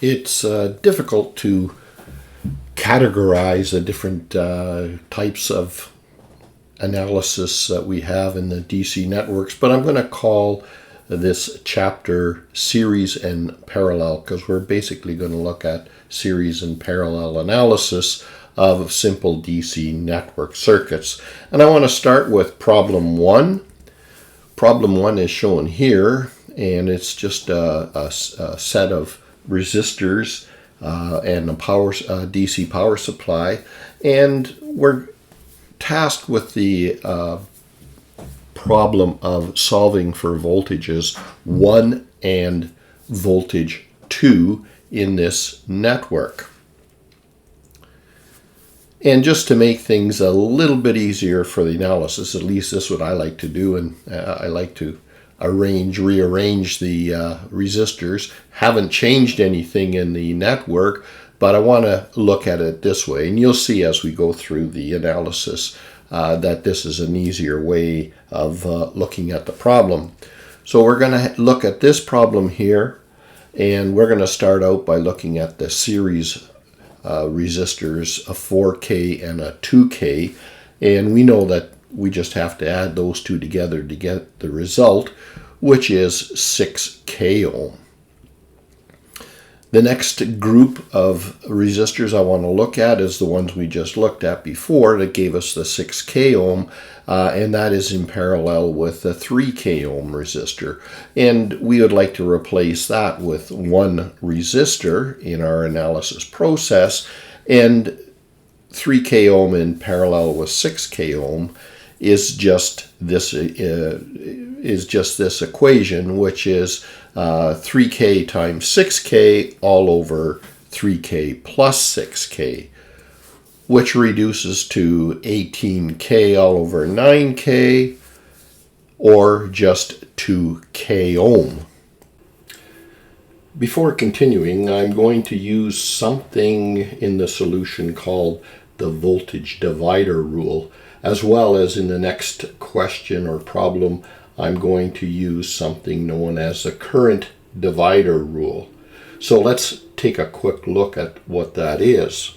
It's difficult to categorize the different types of analysis that we have in the DC networks, but I'm going to call this chapter series and parallel because we're basically going to look at series and parallel analysis of simple DC network circuits. And I want to start with problem one. Problem one is shown here, and it's just a set of resistors and a DC power supply, and we're tasked with the problem of solving for voltages 1 and voltage 2 in this network. And just to make things a little bit easier for the analysis, at least this is what I like to do, and I like to rearrange the resistors. Haven't changed anything in the network, but I want to look at it this way. And you'll see as we go through the analysis that this is an easier way of looking at the problem. So we're going to look at this problem here, and we're going to start out by looking at the series resistors, a 4K and a 2K, and we know that we just have to add those two together to get the result, which is 6K ohm. The next group of resistors I want to look at is the ones we just looked at before that gave us the 6K ohm, and that is in parallel with the 3K ohm resistor. And we would like to replace that with one resistor in our analysis process, and 3K ohm in parallel with 6K ohm is just this equation, which is 3K times 6K all over 3K plus 6K, which reduces to 18K all over 9K, or just 2K ohm. Before continuing, I'm going to use something in the solution called the voltage divider rule, as well as in the next question or problem I'm going to use something known as the current divider rule. So let's take a quick look at what that is.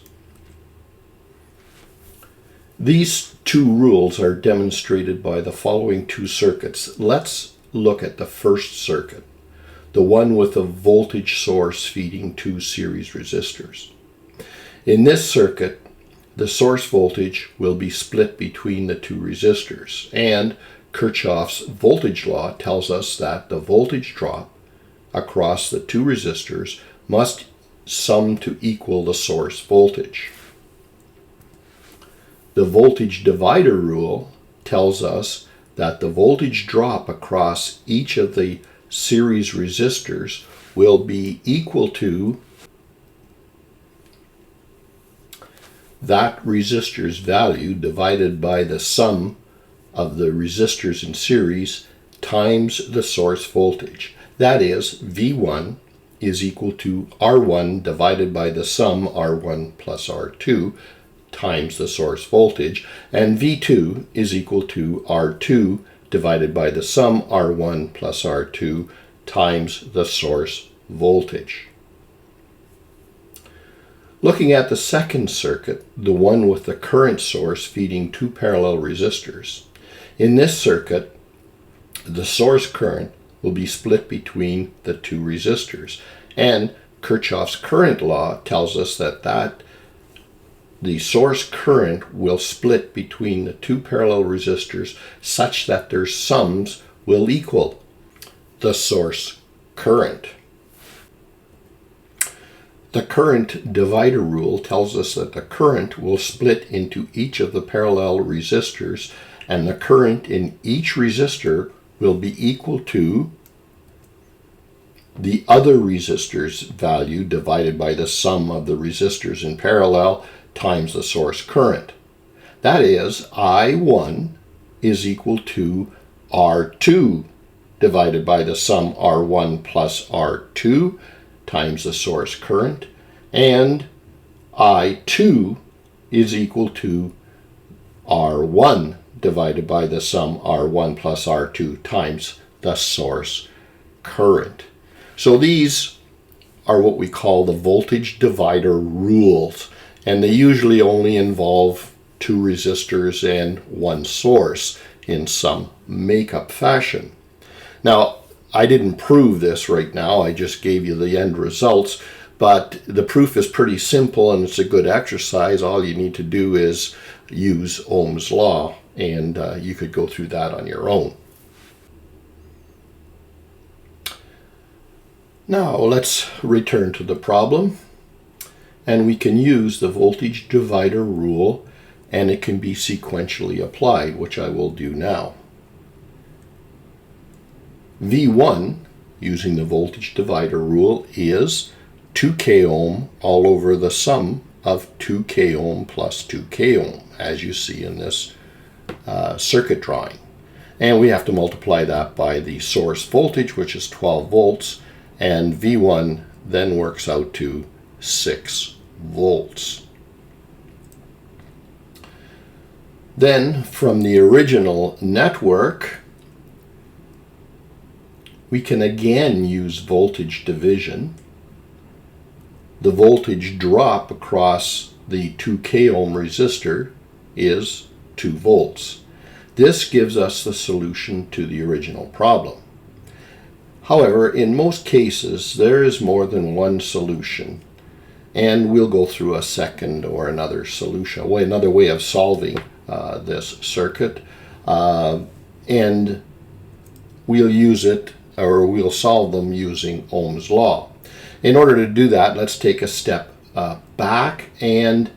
These two rules are demonstrated by the following two circuits. Let's look at the first circuit, the one with a voltage source feeding two series resistors. In this circuit, the source voltage will be split between the two resistors, and Kirchhoff's voltage law tells us that the voltage drop across the two resistors must sum to equal the source voltage. The voltage divider rule tells us that the voltage drop across each of the series resistors will be equal to that resistor's value divided by the sum of the resistors in series times the source voltage. That is, V1 is equal to R1 divided by the sum R1 plus R2 times the source voltage, and V2 is equal to R2 divided by the sum R1 plus R2 times the source voltage. Looking at the second circuit, the one with the current source feeding two parallel resistors. In this circuit, the source current will be split between the two resistors, and Kirchhoff's current law tells us that the source current will split between the two parallel resistors such that their sums will equal the source current. The current divider rule tells us that the current will split into each of the parallel resistors, and the current in each resistor will be equal to the other resistor's value divided by the sum of the resistors in parallel times the source current. That is, I1 is equal to R2 divided by the sum R1 plus R2 times the source current, and I2 is equal to R1 divided by the sum R1 plus R2 times the source current. So these are what we call the voltage divider rules, and they usually only involve two resistors and one source in some makeup fashion. Now, I didn't prove this right now, I just gave you the end results, but the proof is pretty simple and it's a good exercise. All you need to do is use Ohm's law, and you could go through that on your own. Now let's return to the problem, and we can use the voltage divider rule, and it can be sequentially applied, which I will do now. V1, using the voltage divider rule, is 2k ohm all over the sum of 2k ohm plus 2k ohm, as you see in this circuit drawing. And we have to multiply that by the source voltage, which is 12 volts, and V1 then works out to 6 volts. Then, from the original network, we can again use voltage division. The voltage drop across the 2k ohm resistor is 2 volts. This gives us the solution to the original problem. However, in most cases, there is more than one solution, and we'll go through a second or another solution, another way of solving this circuit, and we'll use it, or we'll solve them using Ohm's law. In order to do that, let's take a step back, and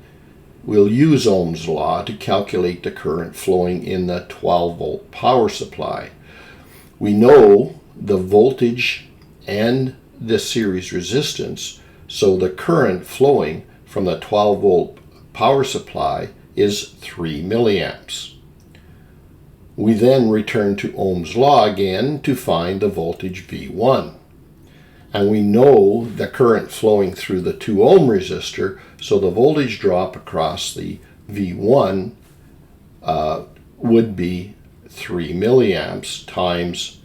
we'll use Ohm's law to calculate the current flowing in the 12-volt power supply. We know the voltage and the series resistance, so the current flowing from the 12-volt power supply is 3 milliamps. We then return to Ohm's law again to find the voltage V1. And we know the current flowing through the 2 ohm resistor, so the voltage drop across the V1 would be 3 milliamps times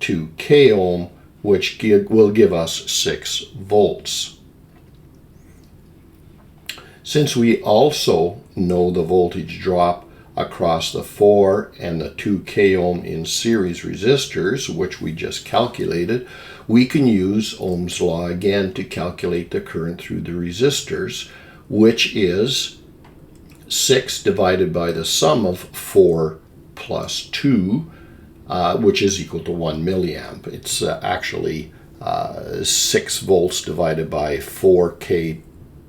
2k ohm, which will give us 6 volts. Since we also know the voltage drop across the 4 and the 2k ohm in series resistors, which we just calculated, we can use Ohm's law again to calculate the current through the resistors, which is 6 divided by the sum of 4 plus 2, which is equal to 1 milliamp. It's actually 6 volts divided by 4k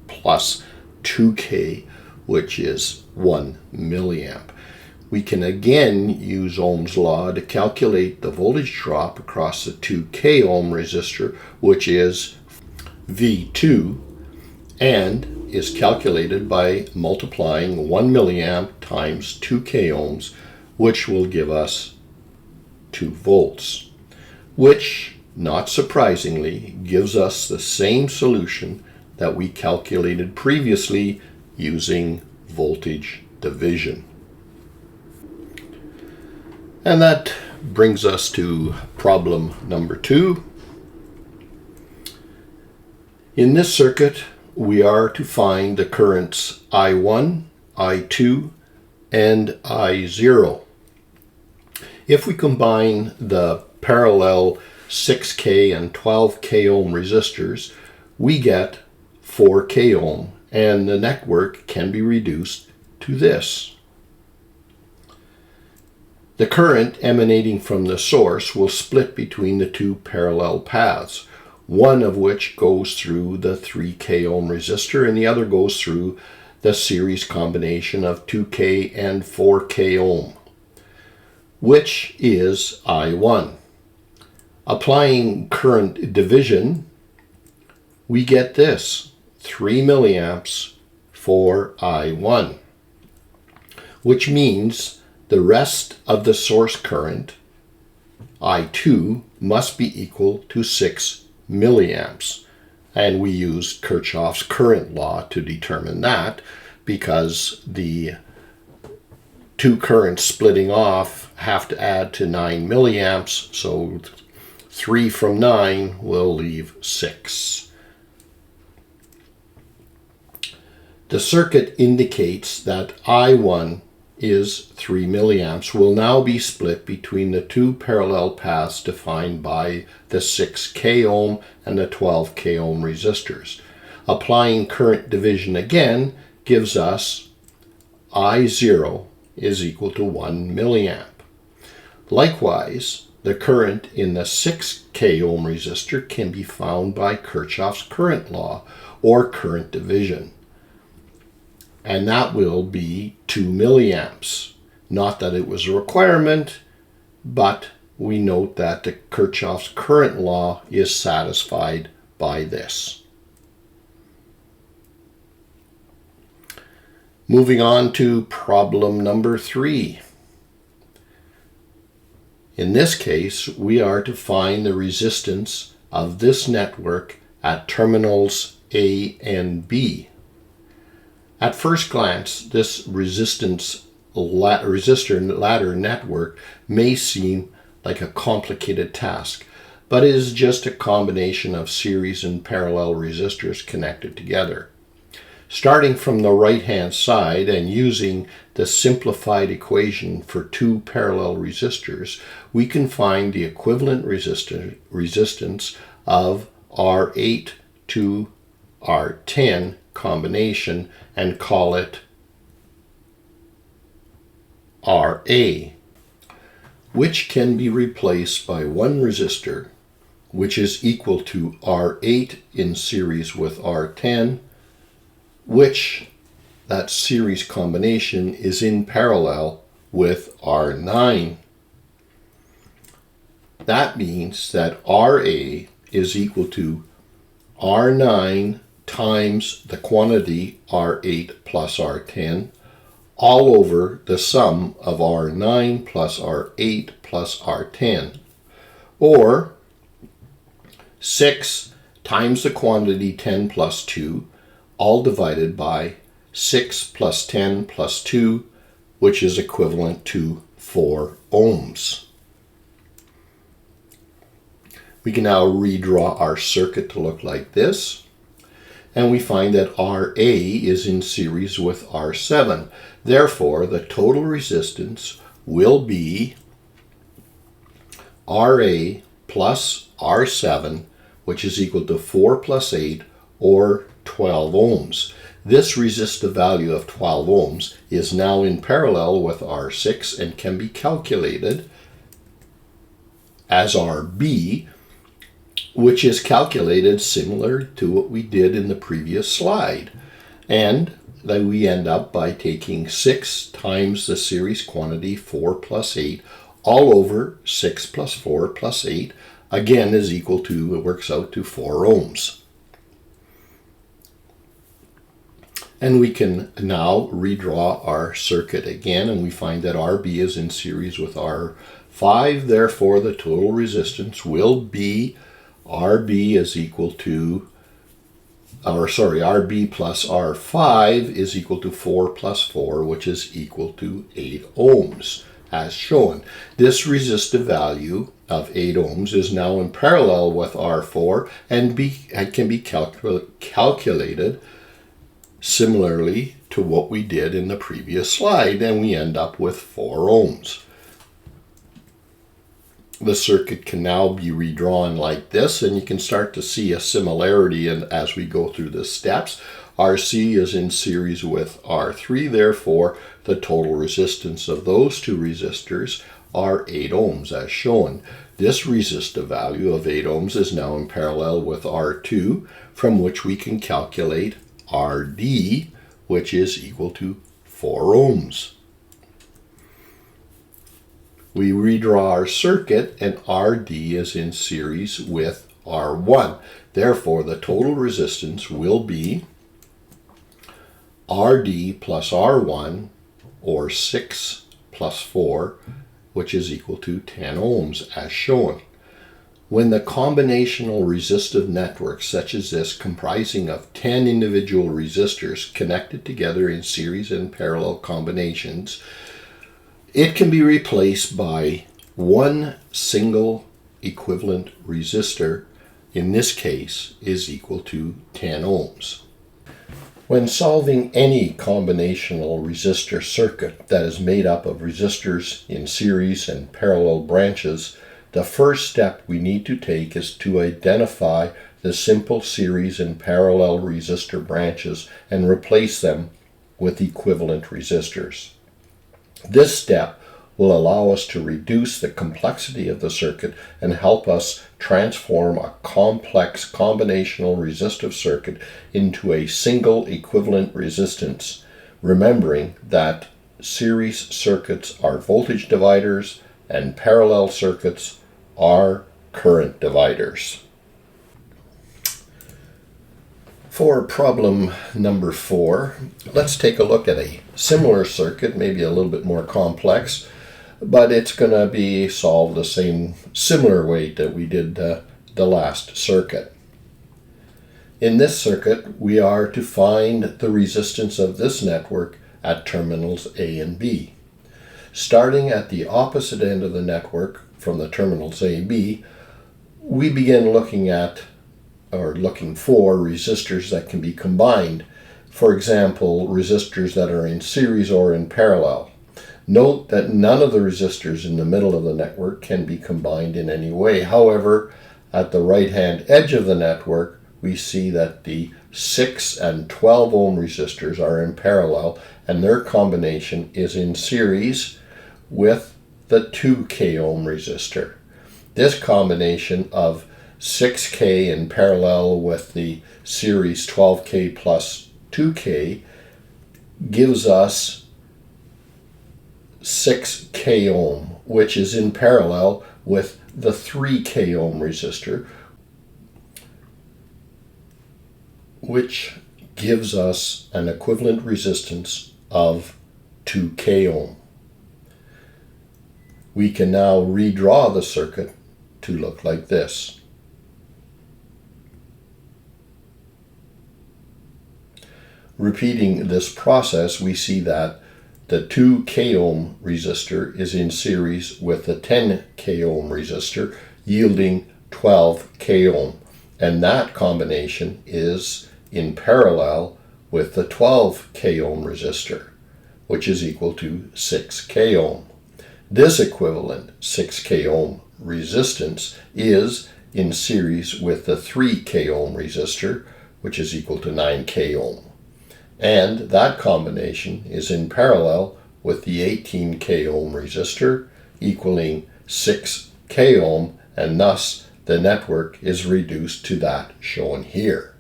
plus 2k, which is 1 milliamp. We can again use Ohm's law to calculate the voltage drop across the 2k ohm resistor, which is V2, and is calculated by multiplying 1 milliamp times 2k ohms, which will give us 2 volts, which, not surprisingly, gives us the same solution that we calculated previously using voltage division. And that brings us to problem number 2. In this circuit, we are to find the currents I1, I2, and I0. If we combine the parallel 6k and 12k ohm resistors, we get 4k ohm, and the network can be reduced to this. The current emanating from the source will split between the two parallel paths, one of which goes through the 3k ohm resistor and the other goes through the series combination of 2k and 4k ohm, which is I1. Applying current division, we get this, 3 milliamps for I1, which means the rest of the source current, I2, must be equal to 6 milliamps. And we used Kirchhoff's current law to determine that, because the two currents splitting off have to add to 9 milliamps, so 3 from 9 will leave 6. The circuit indicates that I1 is 3 milliamps will now be split between the two parallel paths defined by the 6 k ohm and the 12 k ohm resistors. Applying current division again gives us I0 is equal to 1 milliamp. Likewise, the current in the 6 k ohm resistor can be found by Kirchhoff's current law or current division. And that will be 2 milliamps. Not that it was a requirement, but we note that the Kirchhoff's current law is satisfied by this. Moving on to problem number 3. In this case, we are to find the resistance of this network at terminals A and B. At first glance, this resistor ladder network may seem like a complicated task, but it is just a combination of series and parallel resistors connected together. Starting from the right-hand side and using the simplified equation for two parallel resistors, we can find the equivalent resistance of R8 to R10 combination and call it RA, which can be replaced by one resistor, which is equal to R8 in series with R10, which that series combination is in parallel with R9. That means that RA is equal to R9 times the quantity R8 plus R10 all over the sum of R9 plus R8 plus R10, or 6 times the quantity 10 plus 2 all divided by 6 plus 10 plus 2, which is equivalent to 4 ohms. We can now redraw our circuit to look like this. And we find that RA is in series with R7. Therefore, the total resistance will be RA plus R7, which is equal to 4 plus 8, or 12 ohms. This resistive value of 12 ohms is now in parallel with R6 and can be calculated as RB, which is calculated similar to what we did in the previous slide. And then we end up by taking 6 times the series quantity 4 plus 8 all over 6 plus 4 plus 8, again is equal to, it works out to 4 ohms. And we can now redraw our circuit again, and we find that RB is in series with R5, therefore the total resistance will be RB is equal to, RB plus R5 is equal to 4 plus 4, which is equal to 8 ohms, as shown. This resistive value of 8 ohms is now in parallel with R4 and can be calculated similarly to what we did in the previous slide, and we end up with 4 ohms. The circuit can now be redrawn like this, and you can start to see a similarity as we go through the steps. RC is in series with R3, therefore the total resistance of those two resistors are 8 ohms as shown. This resistive value of 8 ohms is now in parallel with R2, from which we can calculate RD, which is equal to 4 ohms. We redraw our circuit and RD is in series with R1. Therefore, the total resistance will be RD plus R1, or 6 plus 4, which is equal to 10 ohms as shown. When the combinational resistive network such as this, comprising of 10 individual resistors connected together in series and parallel combinations, it can be replaced by one single equivalent resistor, in this case, is equal to 10 ohms. When solving any combinational resistor circuit that is made up of resistors in series and parallel branches, the first step we need to take is to identify the simple series and parallel resistor branches and replace them with equivalent resistors. This step will allow us to reduce the complexity of the circuit and help us transform a complex combinational resistive circuit into a single equivalent resistance, remembering that series circuits are voltage dividers and parallel circuits are current dividers. For problem number 4, let's take a look at a similar circuit, maybe a little bit more complex, but it's going to be solved the similar way that we did the last circuit. In this circuit, we are to find the resistance of this network at terminals A and B. Starting at the opposite end of the network from the terminals A and B, we begin looking for resistors that can be combined. For example, resistors that are in series or in parallel. Note that none of the resistors in the middle of the network can be combined in any way. However, at the right-hand edge of the network, we see that the 6 and 12 ohm resistors are in parallel, and their combination is in series with the 2K ohm resistor. This combination of 6K in parallel with the series 12K plus 2K gives us 6K ohm, which is in parallel with the 3K ohm resistor, which gives us an equivalent resistance of 2K ohm. We can now redraw the circuit to look like this. Repeating this process, we see that the 2K ohm resistor is in series with the 10K ohm resistor, yielding 12K ohm. And that combination is in parallel with the 12K ohm resistor, which is equal to 6K ohm. This equivalent 6K ohm resistance is in series with the 3K ohm resistor, which is equal to 9K ohm. And that combination is in parallel with the 18K ohm resistor, equaling 6K ohm, and thus the network is reduced to that shown here.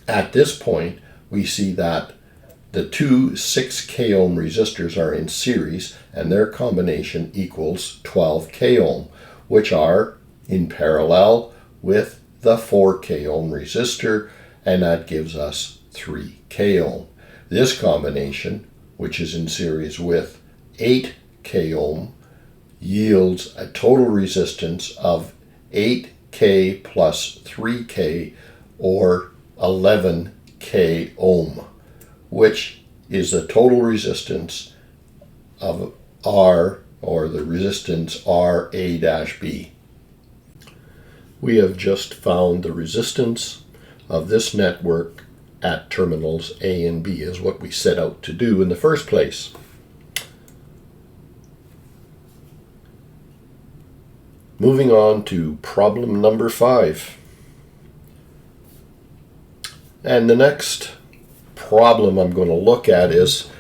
At this point, we see that the two 6K ohm resistors are in series, and their combination equals 12K ohm, which are in parallel with the 4K ohm resistor, and that gives us 3K ohm. This combination, which is in series with 8K ohm, yields a total resistance of 8K plus 3K, or 11K ohm, which is the total resistance of R, or the resistance RA-B. We have just found the resistance of this network at terminals A and B, is what we set out to do in the first place. Moving on to problem number 5. And the next problem I'm going to look at is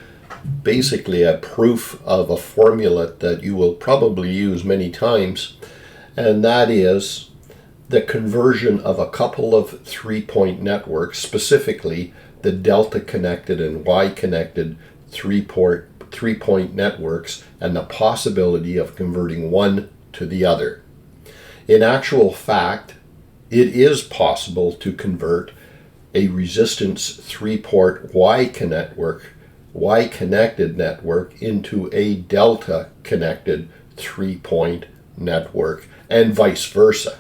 basically a proof of a formula that you will probably use many times, and that is the conversion of a couple of 3-point networks, specifically the delta connected and Y connected 3-point networks, and the possibility of converting one to the other. In actual fact, it is possible to convert a resistance 3-port Y connected network into a delta connected 3-point network, and vice versa.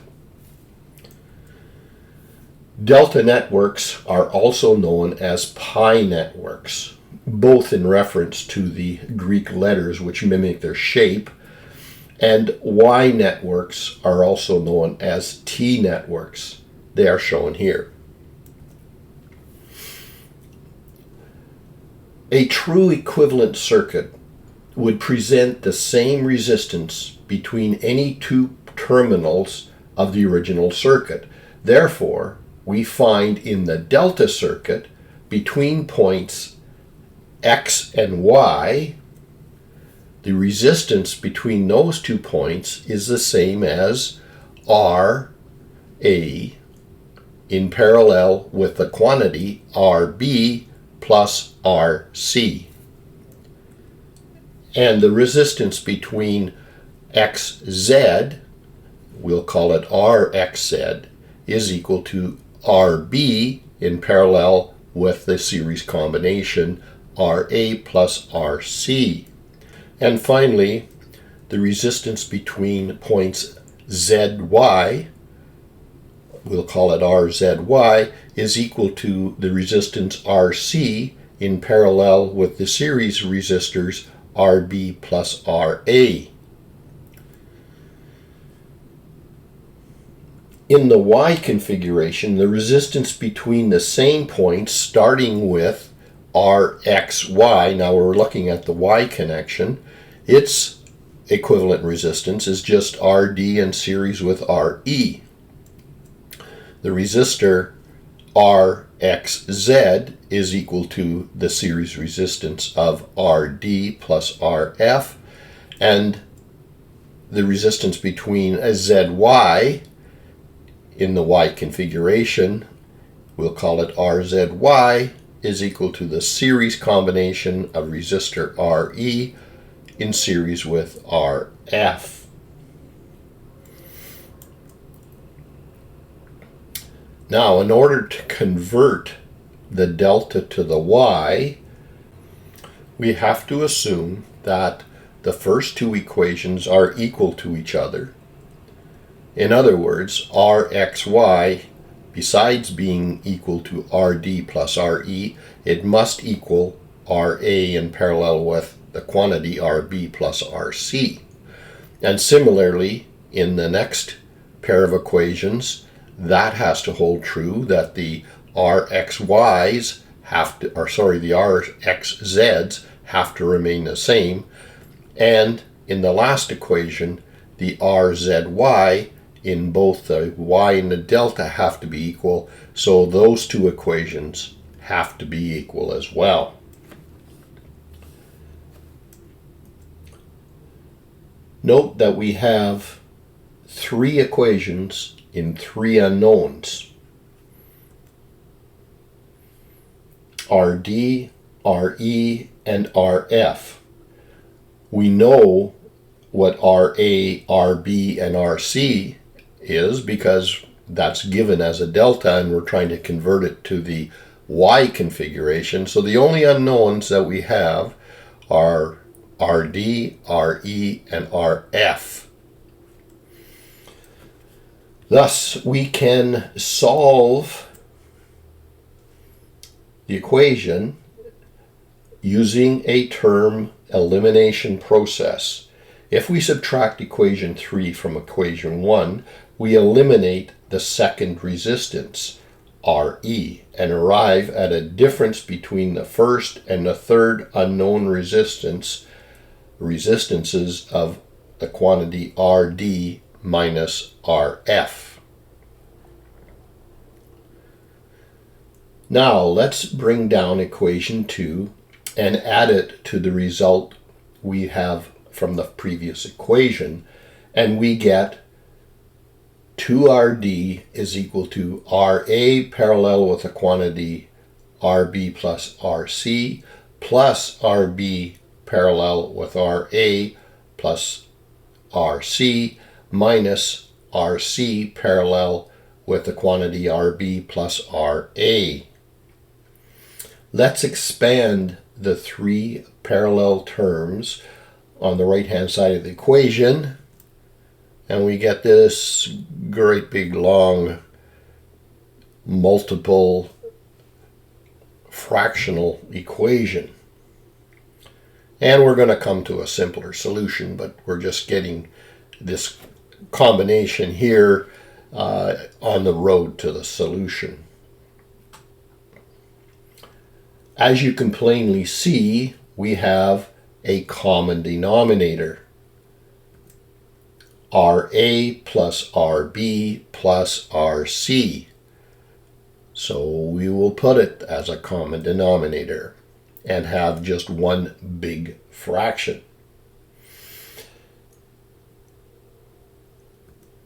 Delta networks are also known as pi networks, both in reference to the Greek letters which mimic their shape, And Y networks are also known as T networks. They are shown here. A true equivalent circuit would present the same resistance between any two terminals of the original circuit. Therefore, we find in the delta circuit between points X and Y, the resistance between those 2 points is the same as RA in parallel with the quantity RB plus RC. And the resistance between XZ, we'll call it RXZ, is equal to RB in parallel with the series combination RA plus RC. And finally, the resistance between points ZY, we'll call it RZY, is equal to the resistance RC in parallel with the series resistors RB plus RA. In the Y configuration, the resistance between the same points starting with RXY, now we're looking at the Y connection, its equivalent resistance is just RD in series with RE. The resistor RXZ is equal to the series resistance of RD plus RF, and the resistance between ZY in the Y configuration, we'll call it RZY, is equal to the series combination of resistor RE in series with RF. Now, in order to convert the delta to the Y, we have to assume that the first two equations are equal to each other. In other words, RXY, besides being equal to RD plus RE, it must equal RA in parallel with the quantity RB plus RC. And similarly, in the next pair of equations, that has to hold true, that the RXYs have to, the RXZs have to remain the same. And in the last equation, the RZY in both the Y and the delta have to be equal, so those two equations have to be equal as well. Note that we have three equations in three unknowns: RD, RE, and RF. We know what RA, RB, and RC is because that's given as a delta and we're trying to convert it to the Y configuration. So the only unknowns that we have are RD, RE, and RF. Thus, we can solve the equation using a term elimination process. If we subtract equation 3 from equation 1, we eliminate the second resistance, RE, and arrive at a difference between the first and the third unknown resistances of the quantity RD minus RF. Now let's bring down equation 2 and add it to the result we have from the previous equation, and we get 2RD is equal to RA parallel with the quantity RB plus RC plus RB parallel with RA plus RC minus RC parallel with the quantity RB plus RA. Let's expand the three parallel terms on the right-hand side of the equation, and we get this great big long multiple fractional equation. And we're going to come to a simpler solution, but we're just getting this combination here on the road to the solution. As you can plainly see, we have a common denominator. RA plus RB plus RC. So we will put it as a common denominator and have just one big fraction.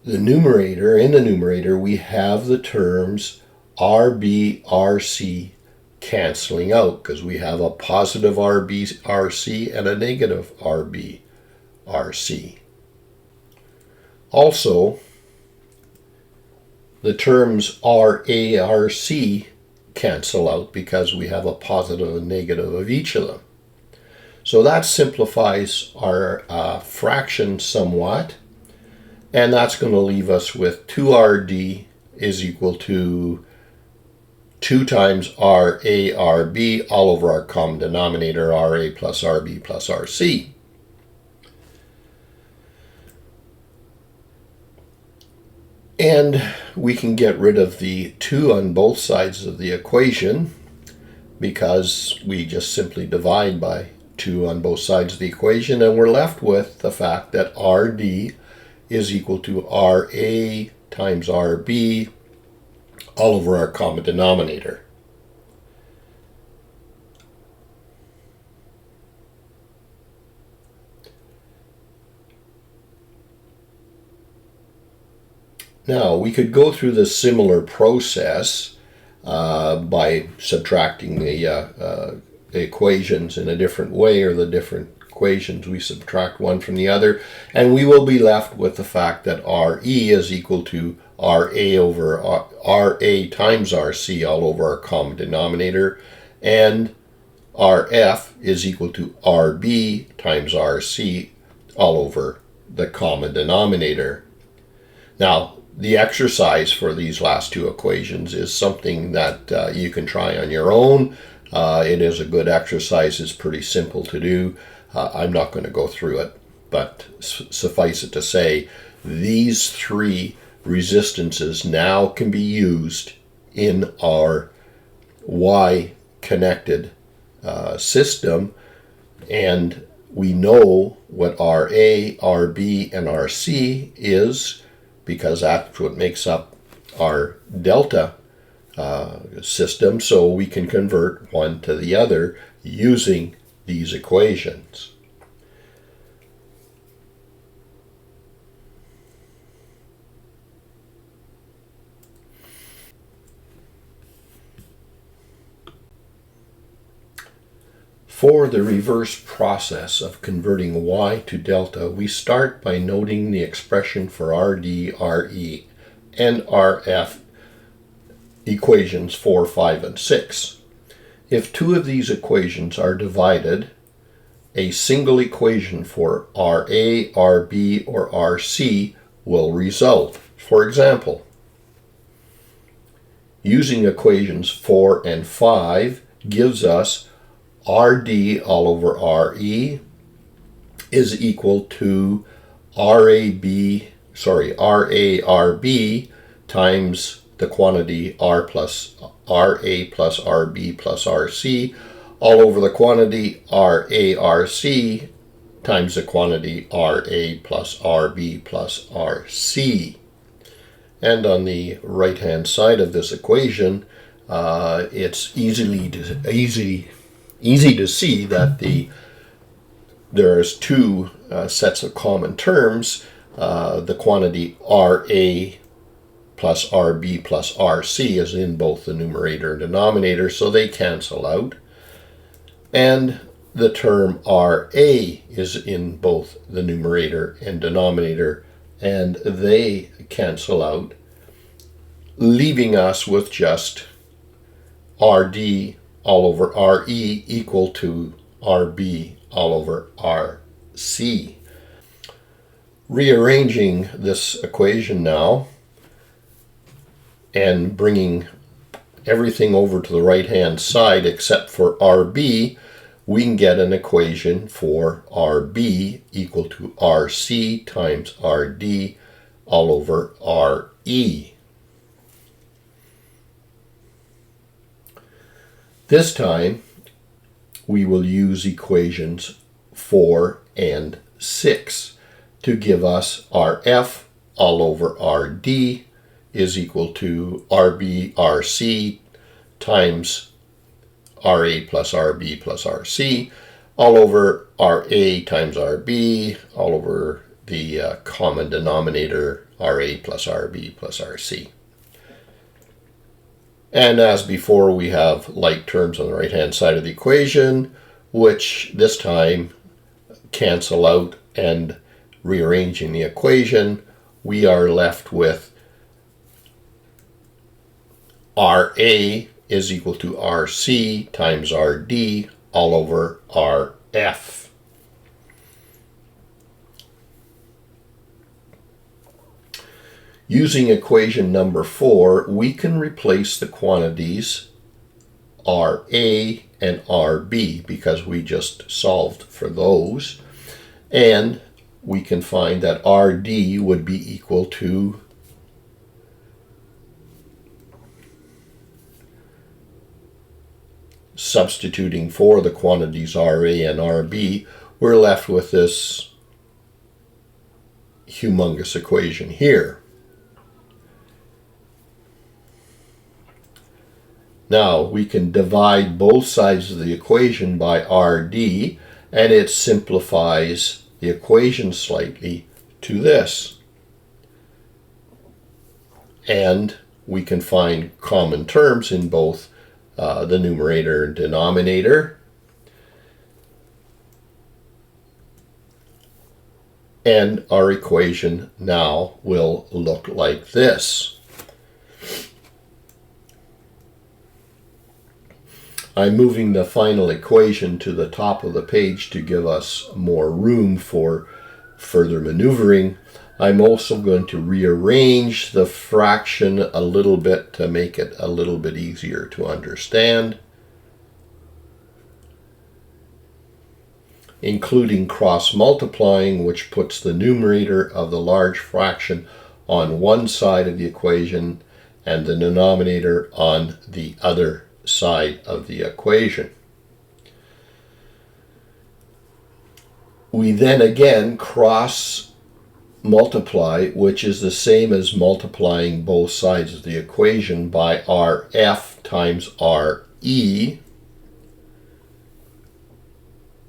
In the numerator, we have the terms RB, RC canceling out because we have a positive RB, RC and a negative RB, RC. Also, the terms RA, RC cancel out because we have a positive and negative of each of them. So that simplifies our fraction somewhat, and that's going to leave us with 2RD is equal to 2 times RA, RB all over our common denominator, RA plus RB plus RC. And we can get rid of the 2 on both sides of the equation because we just simply divide by 2 on both sides of the equation, and we're left with the fact that RD is equal to RA times RB all over our common denominator. Now, we could go through the similar process by subtracting the equations in a different way, or the different equations. We subtract one from the other, and we will be left with the fact that RE is equal to RA over RA times RC all over our common denominator, and RF is equal to RB times RC all over the common denominator. Now, the exercise for these last two equations is something that you can try on your own. It is a good exercise. It's pretty simple to do. I'm not going to go through it, but suffice it to say, these three resistances now can be used in our Y-connected system, and we know what RA, RB, and RC is, because that's what makes up our delta system, so we can convert one to the other using these equations. For the reverse process of converting Y to delta, we start by noting the expression for RD, RE, and RF equations 4, 5, and 6. If two of these equations are divided, a single equation for RA, RB, or RC will result. For example, using equations 4 and 5 gives us RD all over RE is equal to RARB times the quantity RA plus RB plus RC all over the quantity RARC times the quantity RA plus RB plus RC. And on the right hand side of this equation, it's easy to see that there's two sets of common terms. The quantity RA plus RB plus RC is in both the numerator and denominator, so they cancel out. And the term RA is in both the numerator and denominator, and they cancel out, leaving us with just RD all over RE equal to RB all over RC. Rearranging this equation now and bringing everything over to the right hand side except for RB, we can get an equation for RB equal to RC times RD all over RE. This time, we will use equations 4 and 6 to give us RF all over RD is equal to RB RC times RA plus RB plus RC all over RA times RB all over the common denominator RA plus RB plus RC. And as before, we have like terms on the right-hand side of the equation, which this time cancel out, and rearranging the equation, we are left with RA is equal to RC times RD all over RF. Using equation number 4, we can replace the quantities RA and RB because we just solved for those. And we can find that RD would be equal to substituting for the quantities RA and RB, we're left with this humongous equation here. Now we can divide both sides of the equation by RD, and it simplifies the equation slightly to this. And we can find common terms in both the numerator and denominator. And our equation now will look like this. I'm moving the final equation to the top of the page to give us more room for further maneuvering. I'm also going to rearrange the fraction a little bit to make it a little bit easier to understand, including cross-multiplying, which puts the numerator of the large fraction on one side of the equation and the denominator on the other side of the equation. We then again cross multiply, which is the same as multiplying both sides of the equation by RF times RE,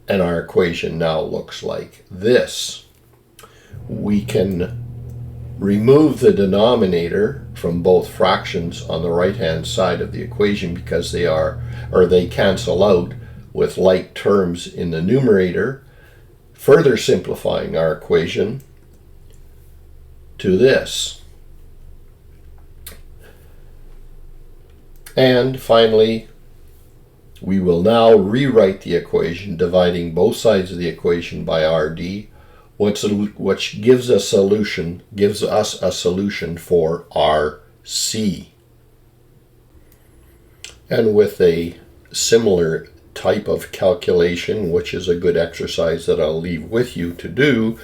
and our equation now looks like this. We can remove the denominator from both fractions on the right-hand side of the equation because they cancel out with like terms in the numerator, further simplifying our equation to this. And finally, we will now rewrite the equation, dividing both sides of the equation by RD, which gives us a solution for RC. And with a similar type of calculation, which is a good exercise that I'll leave with you to do,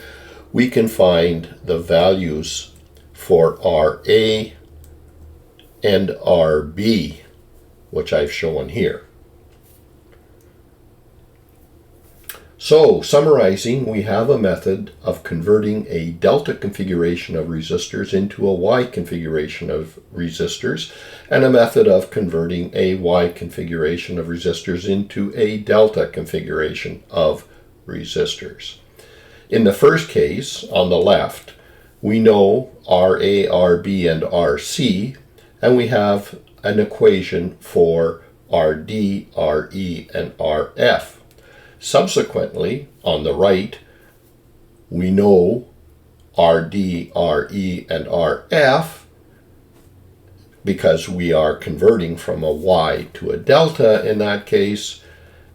we can find the values for RA and RB, which I've shown here. So, summarizing, we have a method of converting a delta configuration of resistors into a Y configuration of resistors, and a method of converting a Y configuration of resistors into a delta configuration of resistors. In the first case, on the left, we know RA, RB, and RC, and we have an equation for RD, RE, and RF. Subsequently, on the right, we know RD, RE, and RF because we are converting from a Y to a delta in that case,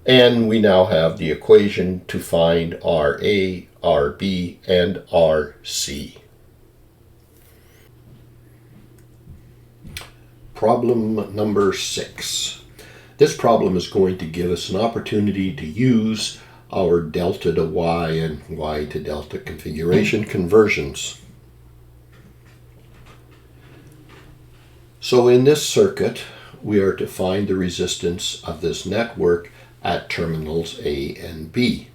and we now have the equation to find RA, RB, and RC. Problem number 6. This problem is going to give us an opportunity to use our delta to y and y to delta configuration conversions. So in this circuit, we are to find the resistance of this network at terminals A and B.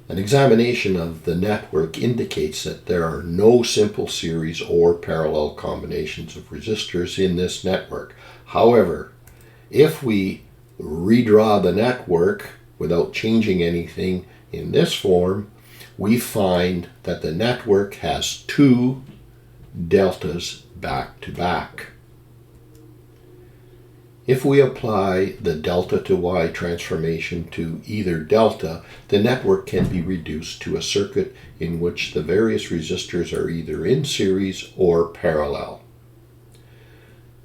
An examination of the network indicates that there are no simple series or parallel combinations of resistors in this network. However, if we redraw the network without changing anything in this form, we find that the network has two deltas back to back. If we apply the delta to y transformation to either delta, the network can be reduced to a circuit in which the various resistors are either in series or parallel.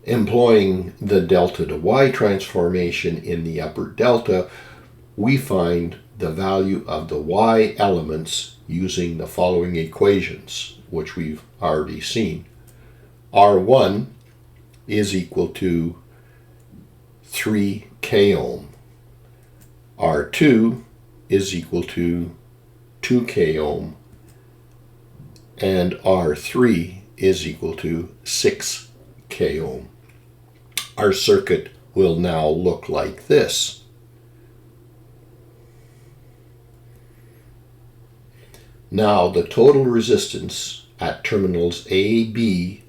Employing the delta to y transformation in the upper delta, we find the value of the y elements using the following equations, which we've already seen. R1 is equal to 3 k ohm. R2 is equal to 2 k ohm. And R3 is equal to 6 k ohm. Our circuit will now look like this. Now the total resistance at terminals A, B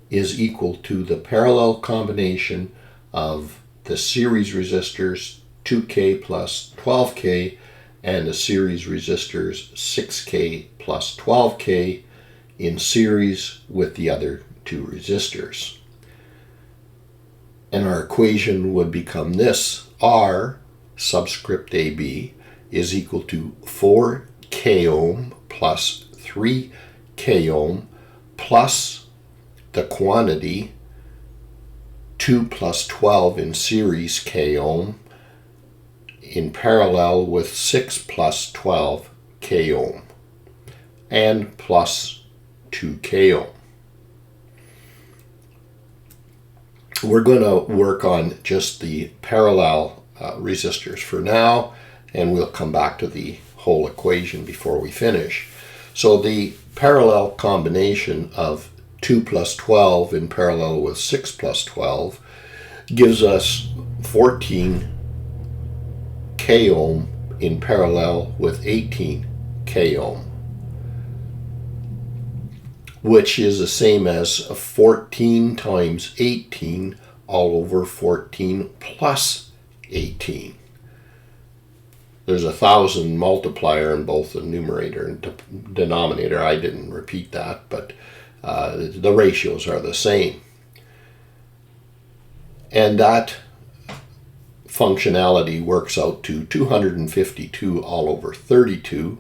is equal to the parallel combination of the series resistors 2K plus 12K and the series resistors 6K plus 12K in series with the other two resistors. And our equation would become this: R subscript AB is equal to 4 k ohm plus 3 k ohm plus the quantity 2 plus 12 in series k ohm in parallel with 6 plus 12 k ohm and plus 2 k ohm. We're going to work on just the parallel resistors for now, and we'll come back to the whole equation before we finish. So the parallel combination of 2 plus 12 in parallel with 6 plus 12 gives us 14 k ohm in parallel with 18 k ohm, which is the same as 14 times 18 all over 14 plus 18. There's 1,000 multiplier in both the numerator and denominator. I didn't repeat that, but the ratios are the same. And that functionality works out to 252 all over 32,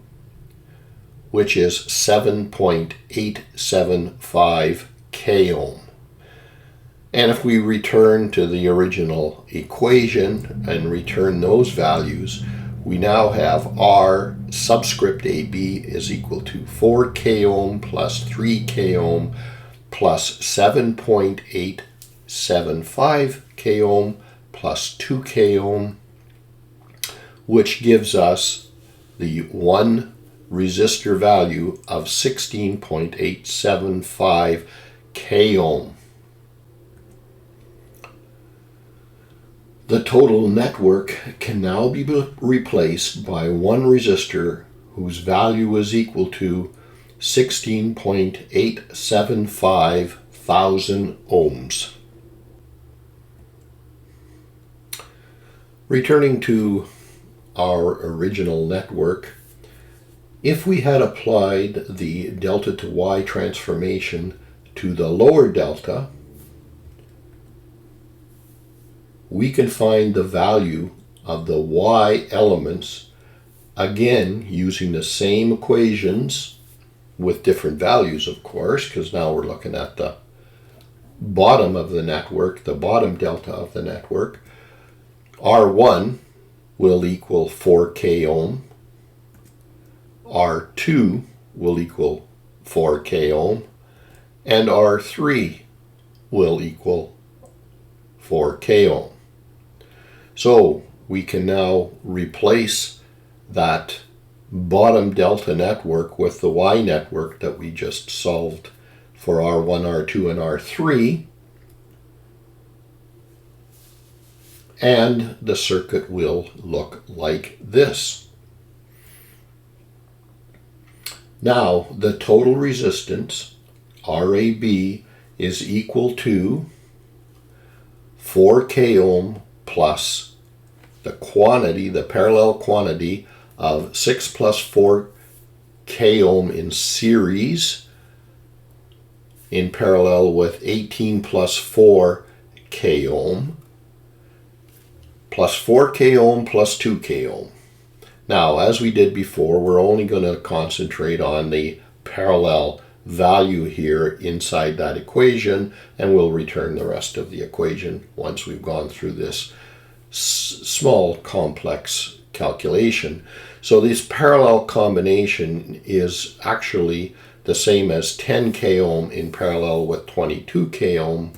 which is 7.875 k ohm. And if we return to the original equation and return those values, we now have R subscript AB is equal to 4 k ohm plus 3 k ohm plus 7.875 k ohm plus 2 k ohm, which gives us the one resistor value of 16.875 k ohm. The total network can now be replaced by one resistor whose value is equal to 16.875 thousand ohms. Returning to our original network, if we had applied the delta to y transformation to the lower delta, we can find the value of the y elements, again using the same equations with different values, of course, because now we're looking at the bottom of the network, the bottom delta of the network. R1 will equal 4 k ohm, R2 will equal 4 k ohm, and R3 will equal 4 k ohm. So we can now replace that bottom delta network with the Y network that we just solved for R1, R2, and R3. And the circuit will look like this. Now, the total resistance, RAB, is equal to 4k ohm plus the quantity, the parallel quantity of 6 plus 4k ohm in series in parallel with 18 plus 4k ohm plus 4k ohm plus 2k ohm. Now, as we did before, we're only going to concentrate on the parallel value here inside that equation, and we'll return the rest of the equation once we've gone through this small complex calculation. So this parallel combination is actually the same as 10k ohm in parallel with 22k ohm,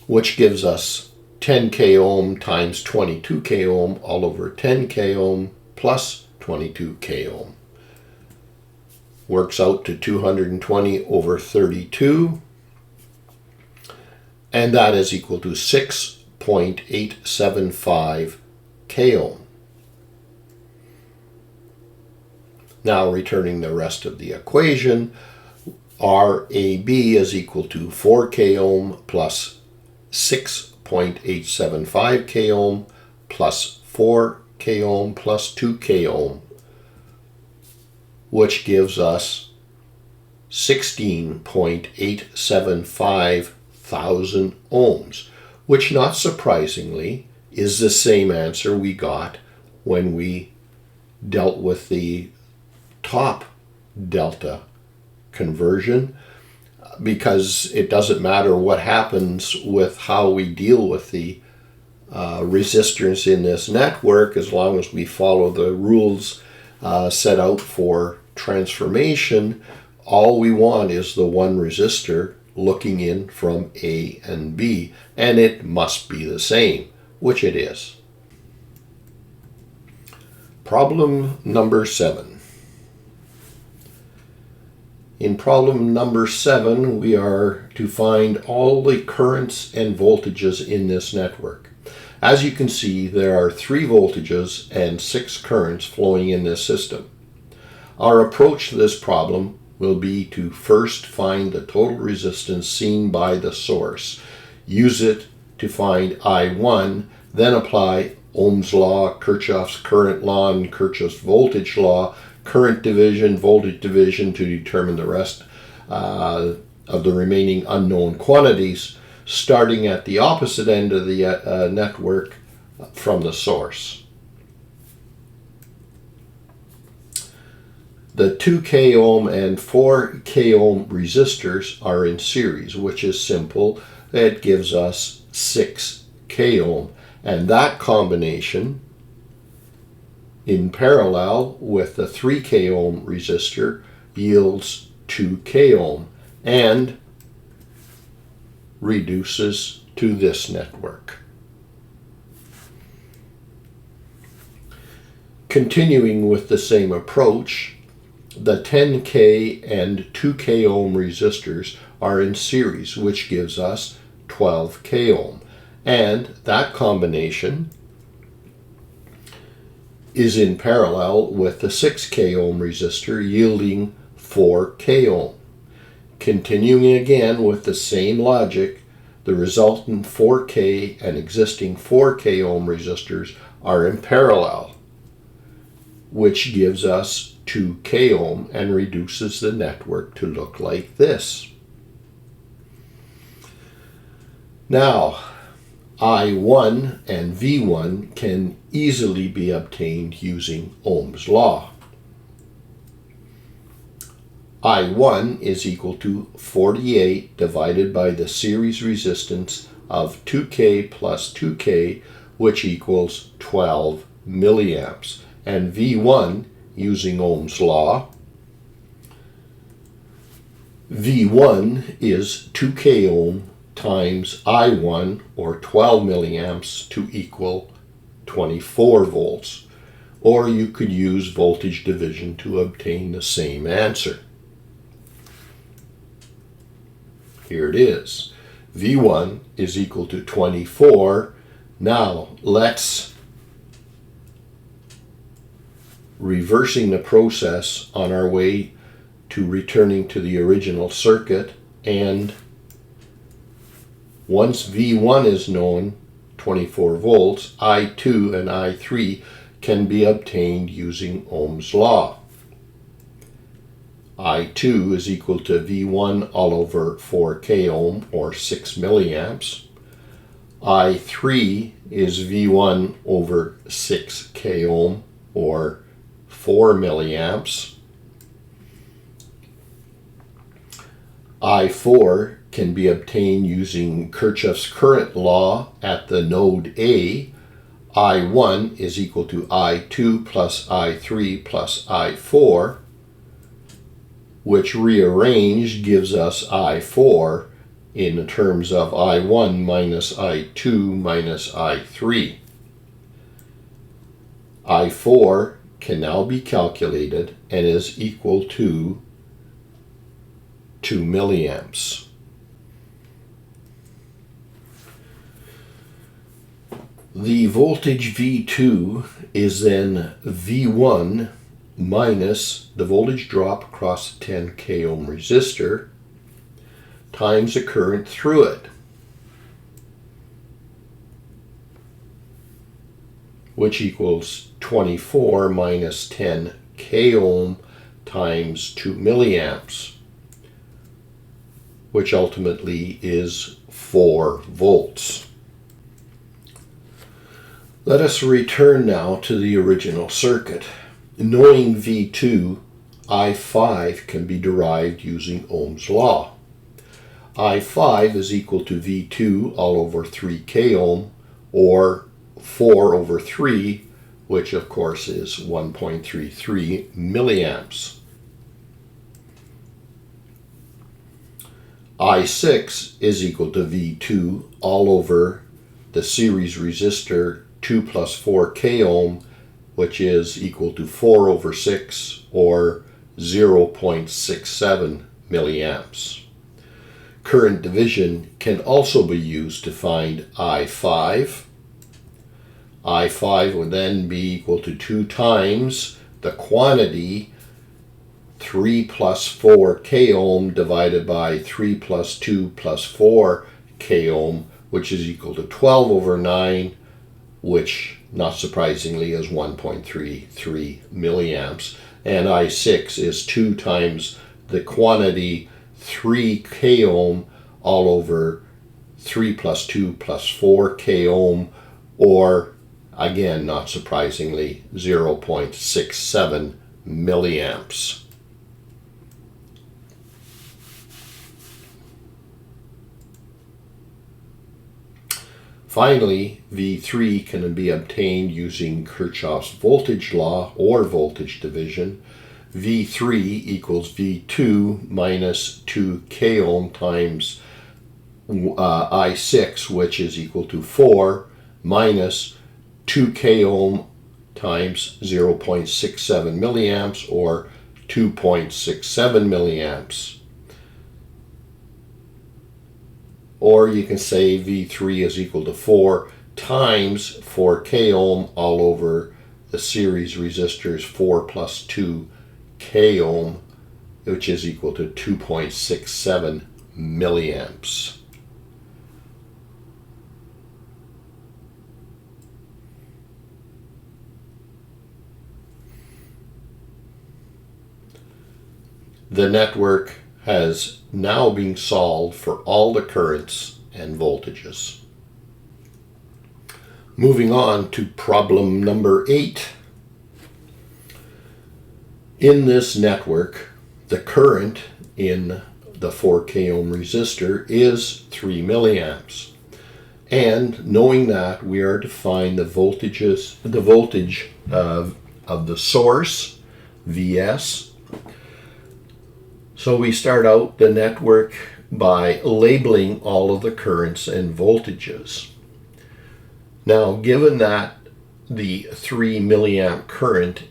which gives us 10k ohm times 22k ohm all over 10k ohm plus 22k ohm. Works out to 220 over 32, and that is equal to 6.875 k ohm. Now returning the rest of the equation, RAB is equal to 4k ohm plus 6.875 k ohm plus 4k ohm plus 2k ohm, which gives us 16.875 thousand ohms, which, not surprisingly, is the same answer we got when we dealt with the top delta conversion, because it doesn't matter what happens with how we deal with the resistors in this network, as long as we follow the rules set out for transformation. All we want is the one resistor looking in from A and B, and it must be the same, which it is. Problem number 7. In problem number 7, we are to find all the currents and voltages in this network. As you can see, there are 3 voltages and 6 currents flowing in this system. Our approach to this problem will be to first find the total resistance seen by the source, use it to find I1, then apply Ohm's law, Kirchhoff's current law, and Kirchhoff's voltage law, current division, voltage division, to determine the rest of the remaining unknown quantities, starting at the opposite end of the network from the source. The 2k ohm and 4k ohm resistors are in series, which is simple. It gives us 6k ohm. And that combination in parallel with the 3k ohm resistor yields 2k ohm and reduces to this network. Continuing with the same approach, the 10k and 2k ohm resistors are in series, which gives us 12k ohm. And that combination is in parallel with the 6k ohm resistor, yielding 4k ohm. Continuing again with the same logic, the resultant 4k and existing 4k ohm resistors are in parallel, which gives us 2k ohm and reduces the network to look like this. Now, I1 and V1 can easily be obtained using Ohm's law. I1 is equal to 48 divided by the series resistance of 2k plus 2k, which equals 12 milliamps. And V1, using Ohm's law, V1 is 2k ohm times I1, or 12 milliamps, to equal 24 volts. Or you could use voltage division to obtain the same answer. Here it is. V1 is equal to 24. Now let's reversing the process on our way to returning to the original circuit, and once V1 is known, 24 volts, I2 and I3 can be obtained using Ohm's law. I2 is equal to V1 all over 4K ohm, or 6 milliamps. I3 is V1 over 6K ohm, or 4 milliamps. I4 can be obtained using Kirchhoff's current law at the node A. I1 is equal to I2 plus I3 plus I4, which rearranged gives us I4 in terms of I1 minus I2 minus I3. I4 can now be calculated and is equal to 2 milliamps. The voltage V2 is then V1 minus the voltage drop across the 10K ohm resistor times the current through it, which equals 24 minus 10K ohm times 2 milliamps, which ultimately is 4 volts. Let us return now to the original circuit. Knowing V2, I5 can be derived using Ohm's law. I5 is equal to V2 all over 3K ohm, or 4 over 3, which of course is 1.33 milliamps. I6 is equal to V2 all over the series resistor 2 plus 4K ohm, which is equal to 4 over 6, or 0.67 milliamps. Current division can also be used to find I5. I5 would then be equal to 2 times the quantity 3 plus 4K ohm divided by 3 plus 2 plus 4K ohm, which is equal to 12 over 9, which, not surprisingly, is 1.33 milliamps. And I6 is 2 times the quantity 3K ohm all over 3 plus 2 plus 4K ohm, or, again, not surprisingly, 0.67 milliamps. Finally, V3 can be obtained using Kirchhoff's voltage law or voltage division. V3 equals V2 minus 2K ohm times I6, which is equal to 4, minus 2K ohm times 0.67 milliamps, or 2.67 milliamps. Or you can say V3 is equal to 4 times 4K ohm all over the series resistors 4 plus 2K ohm, which is equal to 2.67 milliamps. The network has now been solved for all the currents and voltages. Moving on to problem number 8. In this network, the current in the 4K ohm resistor is 3 milliamps. And knowing that, we are to find the voltage of the source, Vs. So we start out the network by labeling all of the currents and voltages. Now, given that the 3 milliamp current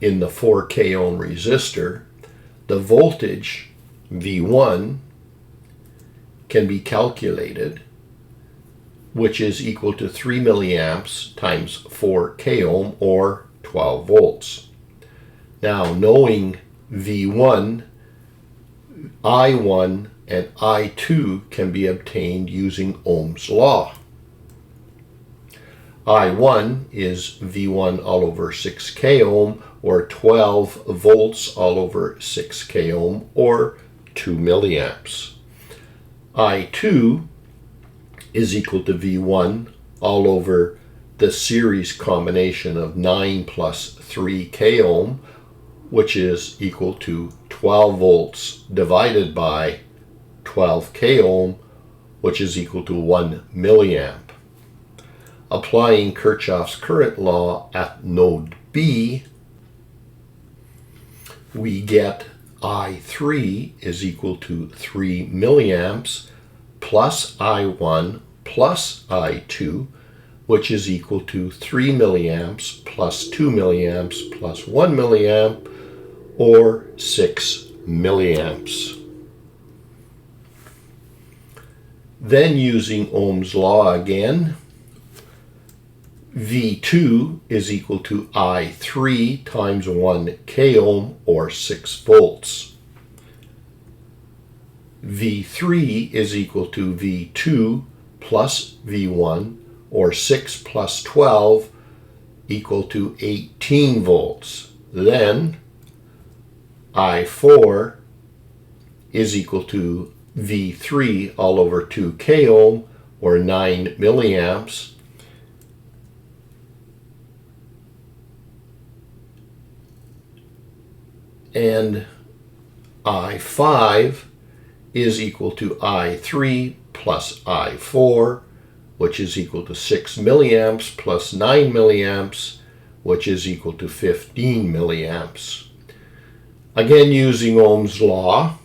in the 4K ohm resistor, the voltage V1 can be calculated, which is equal to 3 milliamps times 4K ohm, or 12 volts. Now, knowing V1, I1 and I2 can be obtained using Ohm's law. I1 is V1 all over 6K ohm, or 12 volts all over 6K ohm, or 2 milliamps. I2 is equal to V1 all over the series combination of 9 plus 3K ohm, which is equal to 12 volts divided by 12K ohm, which is equal to 1 milliamp. Applying Kirchhoff's current law at node B, we get I3 is equal to 3 milliamps plus I1 plus I2, which is equal to 3 milliamps plus 2 milliamps plus 1 milliamp, or 6 milliamps. Then, using Ohm's law again, V2 is equal to I3 times 1K ohm, or 6 volts. V3 is equal to V2 plus V1, or 6 plus 12, equal to 18 volts. Then I4 is equal to V3 all over 2K ohm, or 9 milliamps. And I5 is equal to I3 plus I4, which is equal to 6 milliamps plus 9 milliamps, which is equal to 15 milliamps. Again, using Ohm's law,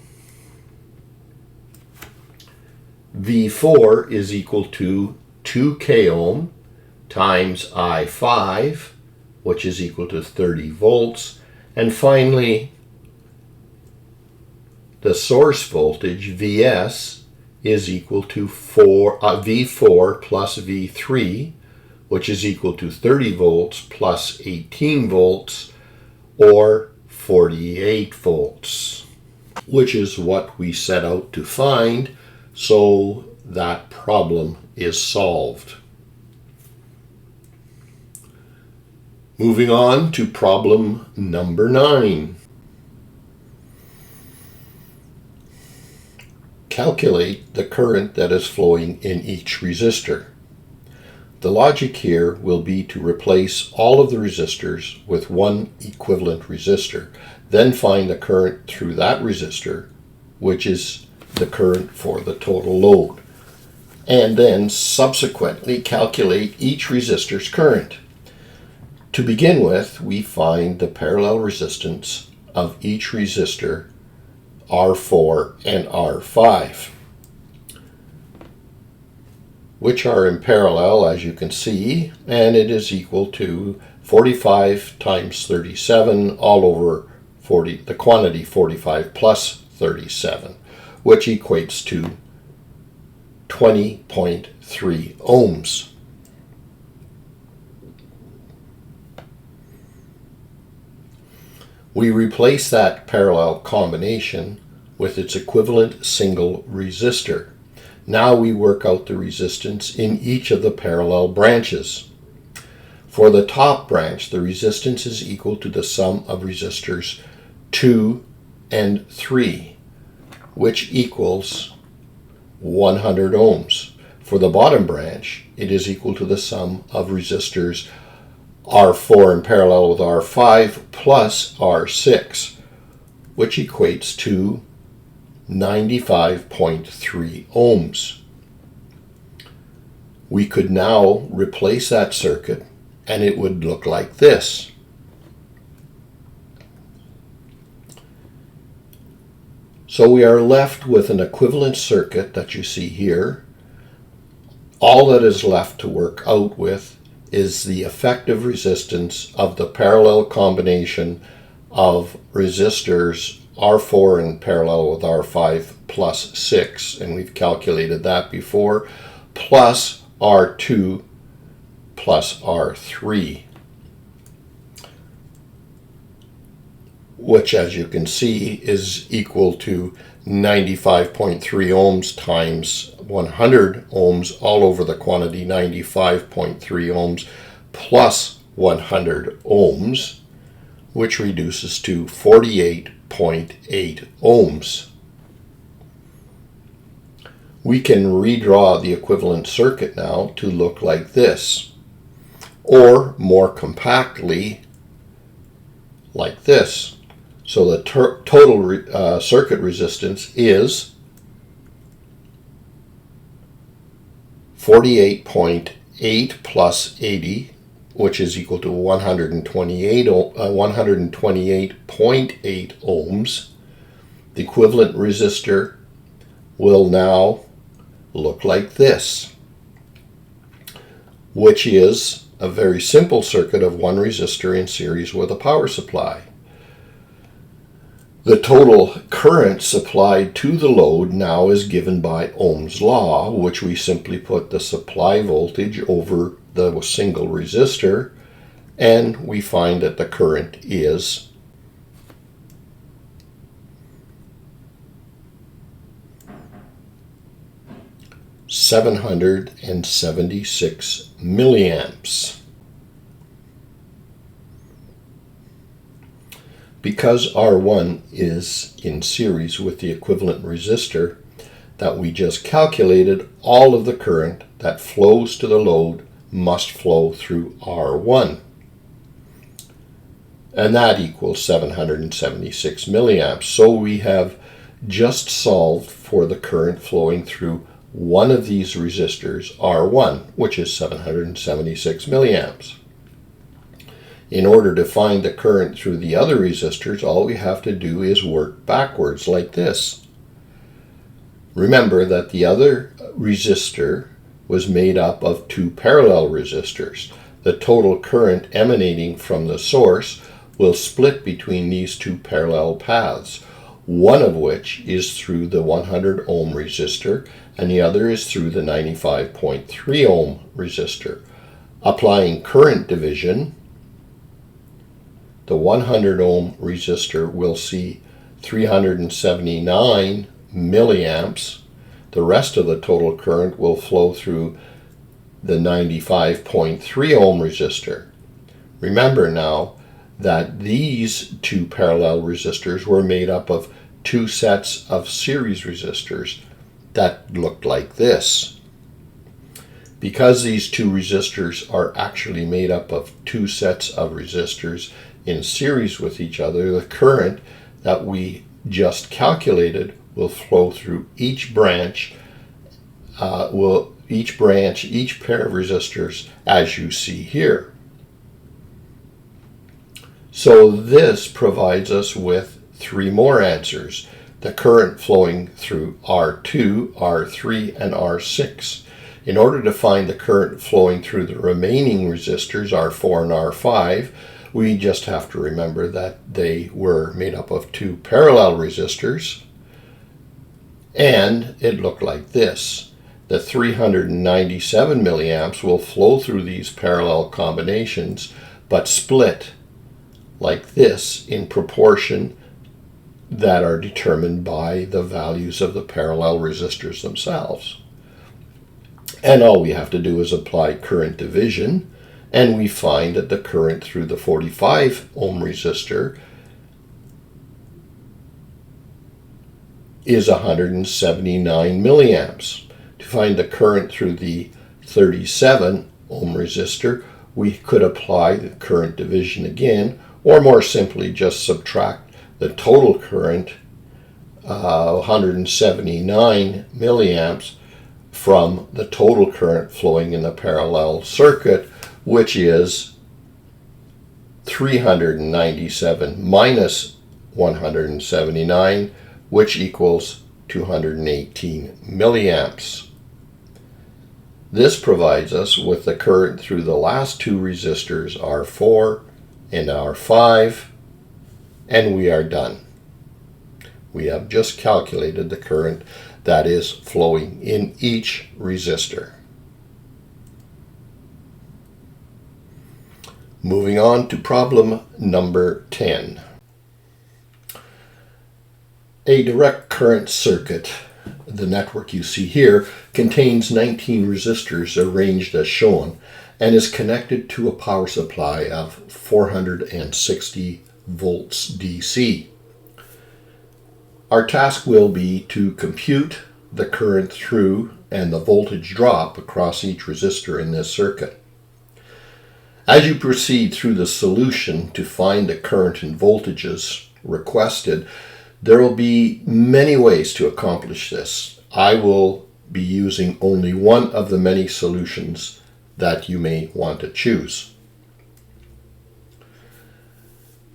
V4 is equal to 2K ohm times I5, which is equal to 30 volts. And finally, the source voltage, Vs, is equal to V4 plus V3, which is equal to 30 volts plus 18 volts, or 48 volts, which is what we set out to find, so that problem is solved. Moving on to problem number 9. Calculate the current that is flowing in each resistor. The logic here will be to replace all of the resistors with one equivalent resistor, then find the current through that resistor, which is the current for the total load, and then subsequently calculate each resistor's current. To begin with, we find the parallel resistance of each resistor, R4 and R5, which are in parallel, as you can see, and it is equal to 45 times 37 all over the quantity 45 plus 37, which equates to 20.3 ohms. We replace that parallel combination with its equivalent single resistor. Now we work out the resistance in each of the parallel branches. For the top branch, the resistance is equal to the sum of resistors 2 and 3, which equals 100 ohms. For the bottom branch, it is equal to the sum of resistors R4 in parallel with R5 plus R6, which equates to 95.3 ohms. We could now replace that circuit and it would look like this. So we are left with an equivalent circuit that you see here. All that is left to work out with is the effective resistance of the parallel combination of resistors R4 in parallel with R5 plus 6, and we've calculated that before, plus R2 plus R3, which, as you can see, is equal to 95.3 ohms times 100 ohms all over the quantity 95.3 ohms plus 100 ohms, which reduces to 48.8 ohms. We can redraw the equivalent circuit now to look like this, or more compactly like this. So the total circuit resistance is 48.8 plus 80, which is equal to 128.8 ohms. The equivalent resistor will now look like this, which is a very simple circuit of one resistor in series with a power supply. The total current supplied to the load now is given by Ohm's law, which we simply put the supply voltage over the single resistor, and we find that the current is 776 milliamps. Because R1 is in series with the equivalent resistor that we just calculated, all of the current that flows to the load must flow through R1. And that equals 776 milliamps. So we have just solved for the current flowing through one of these resistors, R1, which is 776 milliamps. In order to find the current through the other resistors, all we have to do is work backwards like this. Remember that the other resistor was made up of two parallel resistors. The total current emanating from the source will split between these two parallel paths, one of which is through the 100 ohm resistor and the other is through the 95.3 ohm resistor. Applying current division, the 100 ohm resistor will see 379 milliamps. The rest of the total current will flow through the 95.3 ohm resistor. Remember now that these two parallel resistors were made up of two sets of series resistors that looked like this. Because these two resistors are actually made up of two sets of resistors in series with each other, the current that we just calculated will flow through each branch, each pair of resistors, as you see here. So this provides us with three more answers: the current flowing through R2, R3, and R6. In order to find the current flowing through the remaining resistors, R4 and R5, we just have to remember that they were made up of two parallel resistors, and it looked like this. The 397 milliamps will flow through these parallel combinations, but split like this in proportion that are determined by the values of the parallel resistors themselves. And all we have to do is apply current division, and we find that the current through the 45 ohm resistor is 179 milliamps. To find the current through the 37 ohm resistor, we could apply the current division again, or more simply just subtract the total current, 179 milliamps, from the total current flowing in the parallel circuit, which is 397 minus 179, which equals 218 milliamps. This provides us with the current through the last two resistors, R4 and R5, and we are done. We have just calculated the current that is flowing in each resistor. Moving on to problem number 10. A direct current circuit, the network you see here, contains 19 resistors arranged as shown and is connected to a power supply of 460 volts DC. Our task will be to compute the current through and the voltage drop across each resistor in this circuit. As you proceed through the solution to find the current and voltages requested, there will be many ways to accomplish this. I will be using only one of the many solutions that you may want to choose.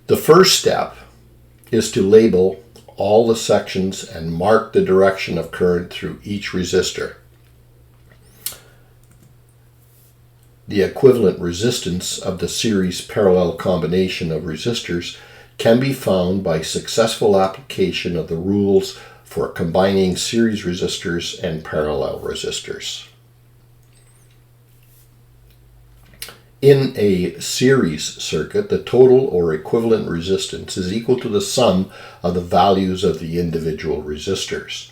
The first step is to label all the sections and mark the direction of current through each resistor. The equivalent resistance of the series parallel combination of resistors can be found by successful application of the rules for combining series resistors and parallel resistors. In a series circuit, the total or equivalent resistance is equal to the sum of the values of the individual resistors.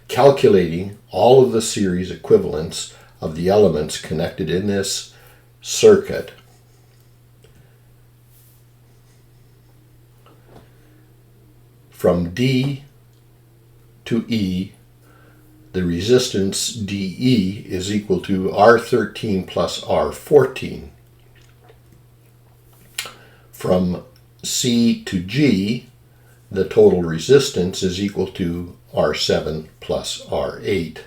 Calculating all of the series equivalents of the elements connected in this circuit from D to E, the resistance DE is equal to R13 plus R14. From C to G, the total resistance is equal to R7 plus R8.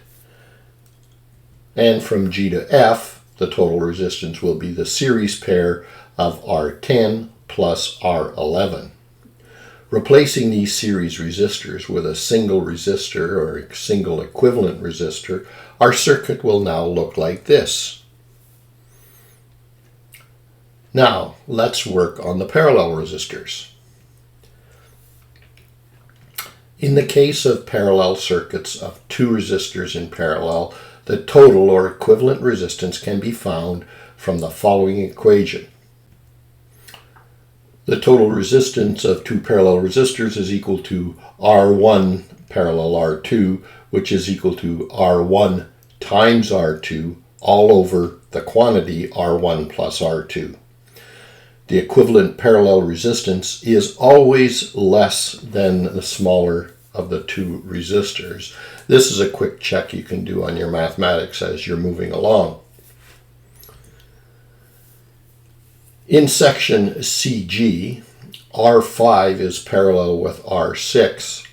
And from G to F, the total resistance will be the series pair of R10 plus R11. Replacing these series resistors with a single resistor or a single equivalent resistor, our circuit will now look like this. Now, let's work on the parallel resistors. In the case of parallel circuits of two resistors in parallel, the total or equivalent resistance can be found from the following equation. The total resistance of two parallel resistors is equal to R1 parallel R2, which is equal to R1 times R2 all over the quantity R1 plus R2. The equivalent parallel resistance is always less than the smaller of the two resistors. This is a quick check you can do on your mathematics as you're moving along. In section CG, R5 is parallel with R6,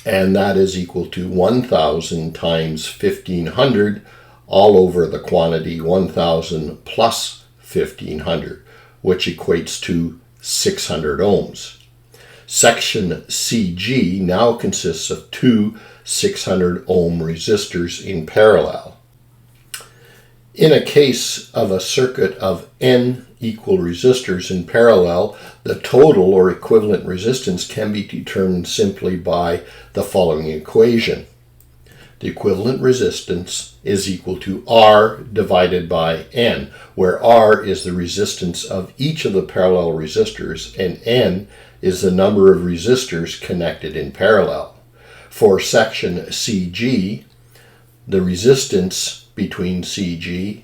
and that is equal to 1,000 times 1,500 all over the quantity 1,000 plus 1,500, which equates to 600 ohms. Section CG now consists of two 600 ohm resistors in parallel. In a case of a circuit of N equal resistors in parallel, the total or equivalent resistance can be determined simply by the following equation. The equivalent resistance is equal to R divided by N, where R is the resistance of each of the parallel resistors and N is the number of resistors connected in parallel. For section CG, the resistance between CG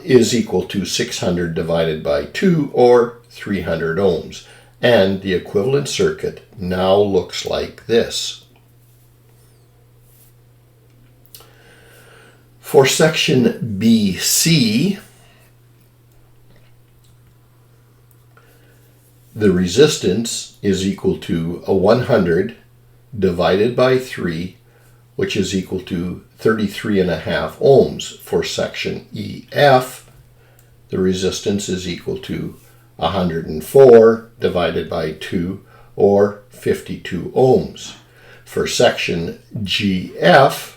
is equal to 600 divided by 2 or 300 ohms, and the equivalent circuit now looks like this. For section BC, the resistance is equal to 100 divided by 3, which is equal to 33.5 ohms. For section EF, the resistance is equal to 104 divided by 2, or 52 ohms. For section GF,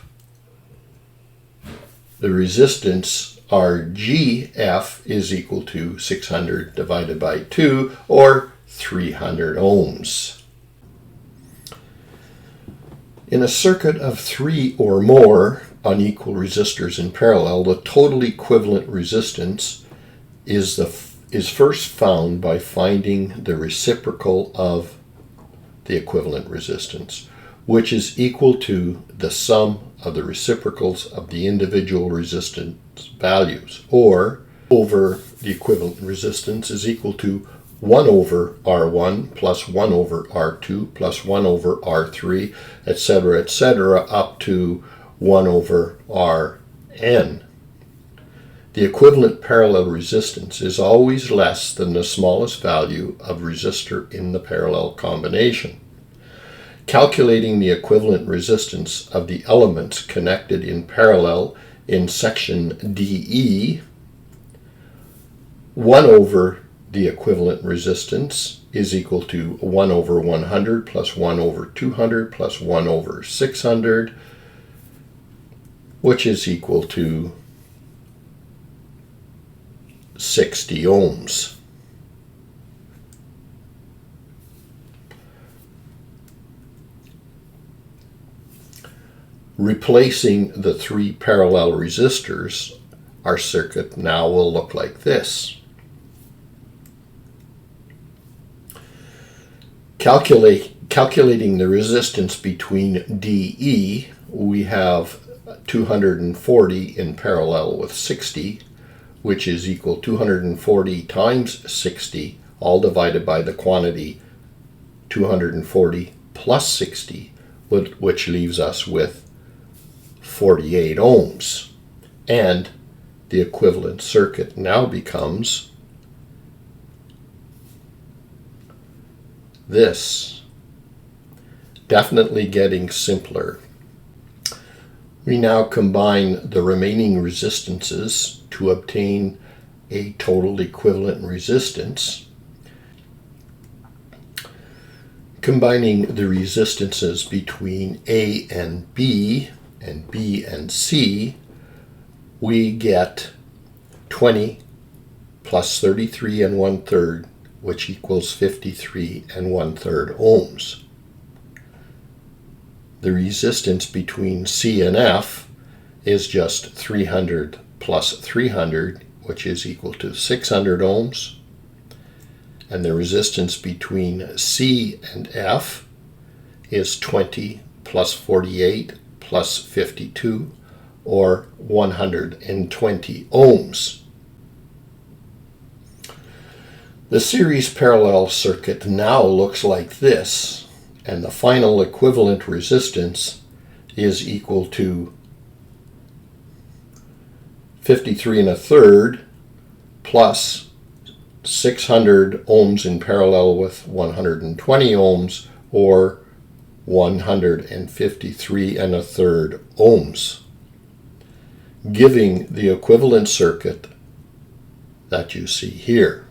the resistance RGF is equal to 600 divided by 2, or 300 ohms. In a circuit of 3 or more unequal resistors in parallel, the total equivalent resistance is first found by finding the reciprocal of the equivalent resistance, which is equal to the sum of the reciprocals of the individual resistance values, or over the equivalent resistance is equal to 1 over R1 plus 1 over R2 plus 1 over R3, etc., up to 1 over Rn. The equivalent parallel resistance is always less than the smallest value of resistor in the parallel combination. Calculating the equivalent resistance of the elements connected in parallel in section DE, 1 over the equivalent resistance is equal to 1 over 100 plus 1 over 200 plus 1 over 600, which is equal to 60 ohms. Replacing the 3 parallel resistors, our circuit now will look like this. Calculating the resistance between DE, we have 240 in parallel with 60, which is equal to 240 times 60, all divided by the quantity 240 plus 60, which leaves us with 48 ohms. And the equivalent circuit now becomes this. Definitely getting simpler. We now combine the remaining resistances to obtain a total equivalent resistance. Combining the resistances between A and B and C, we get 20 plus 33 1/3, which equals 53 1/3 ohms. The resistance between C and F is just 300 plus 300, which is equal to 600 ohms. And the resistance between C and F is 20 plus 48 plus 52, or 120 ohms. The series parallel circuit now looks like this, and the final equivalent resistance is equal to 53 1/3 plus 600 ohms in parallel with 120 ohms, or 153 1/3 ohms, giving the equivalent circuit that you see here.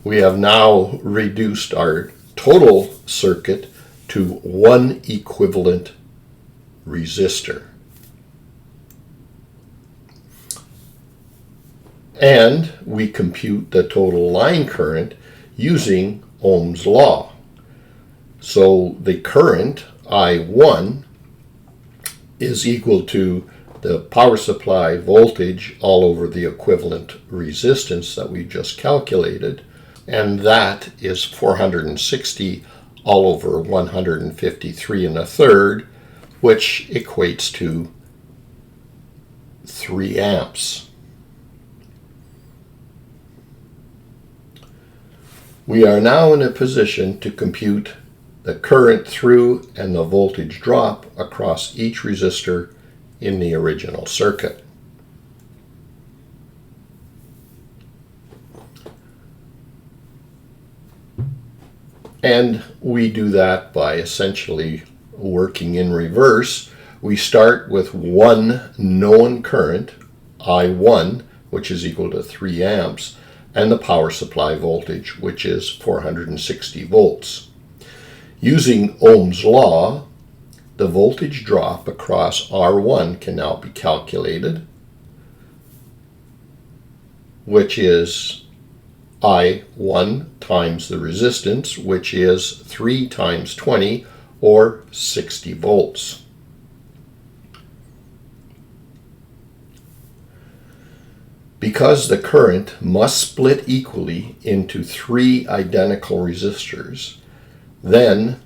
We have now reduced our total circuit to one equivalent resistor. And we compute the total line current using Ohm's law. So the current, I1, is equal to the power supply voltage all over the equivalent resistance that we just calculated, and that is 460 all over 153 1/3, which equates to 3 amps. We are now in a position to compute the current through and the voltage drop across each resistor in the original circuit. And we do that by essentially working in reverse. We start with one known current, I1, which is equal to 3 amps, and the power supply voltage, which is 460 volts. Using Ohm's law, the voltage drop across R1 can now be calculated, which is I1 times the resistance, which is 3 times 20, or 60 volts. Because the current must split equally into 3 identical resistors, then,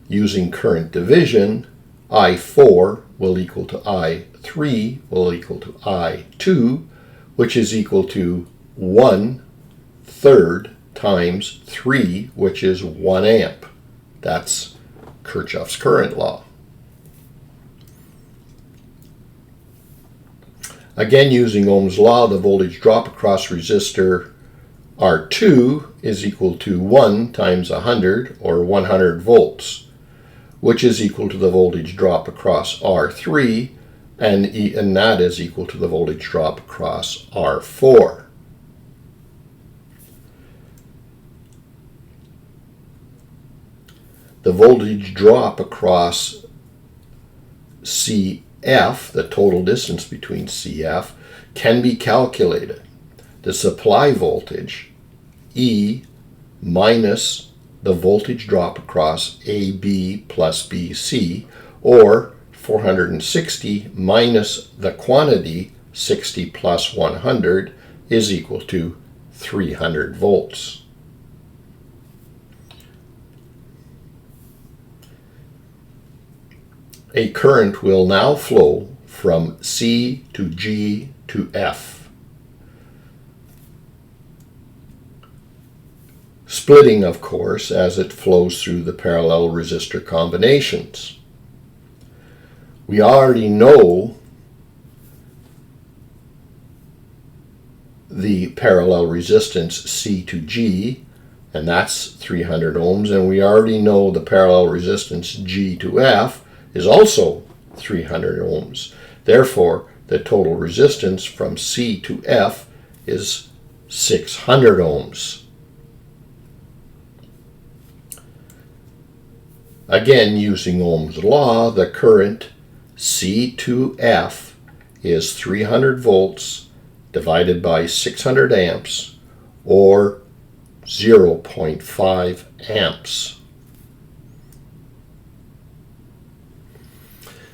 using current division, I4 will equal to I3 will equal to I2, which is equal to 1/3 times 3, which is 1 amp. That's Kirchhoff's current law. Again, using Ohm's law, the voltage drop across resistor R2 is equal to 1 times 100, or 100 volts, which is equal to the voltage drop across R3, and that is equal to the voltage drop across R4. The voltage drop across CF, the total distance between CF, can be calculated. The supply voltage, E, minus the voltage drop across AB plus BC, or 460 minus the quantity 60 plus 100, is equal to 300 volts. A current will now flow from C to G to F, splitting, of course, as it flows through the parallel resistor combinations. We already know the parallel resistance C to G, and that's 300 ohms, and we already know the parallel resistance G to F is also 300 ohms. Therefore, the total resistance from C to F is 600 ohms. Again, using Ohm's law, the current C to F is 300 volts divided by 600 amps, or 0.5 amps.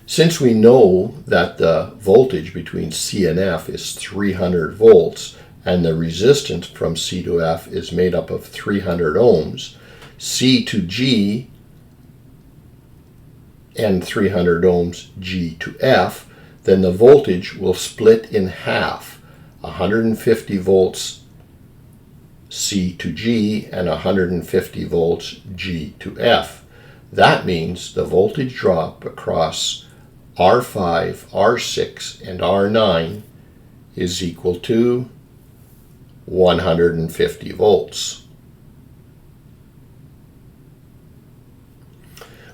Since we know that the voltage between C and F is 300 volts and the resistance from C to F is made up of 300 ohms, C to G and 300 ohms G to F, then the voltage will split in half, 150 volts C to G and 150 volts G to F. That means the voltage drop across R5, R6, and R9 is equal to 150 volts.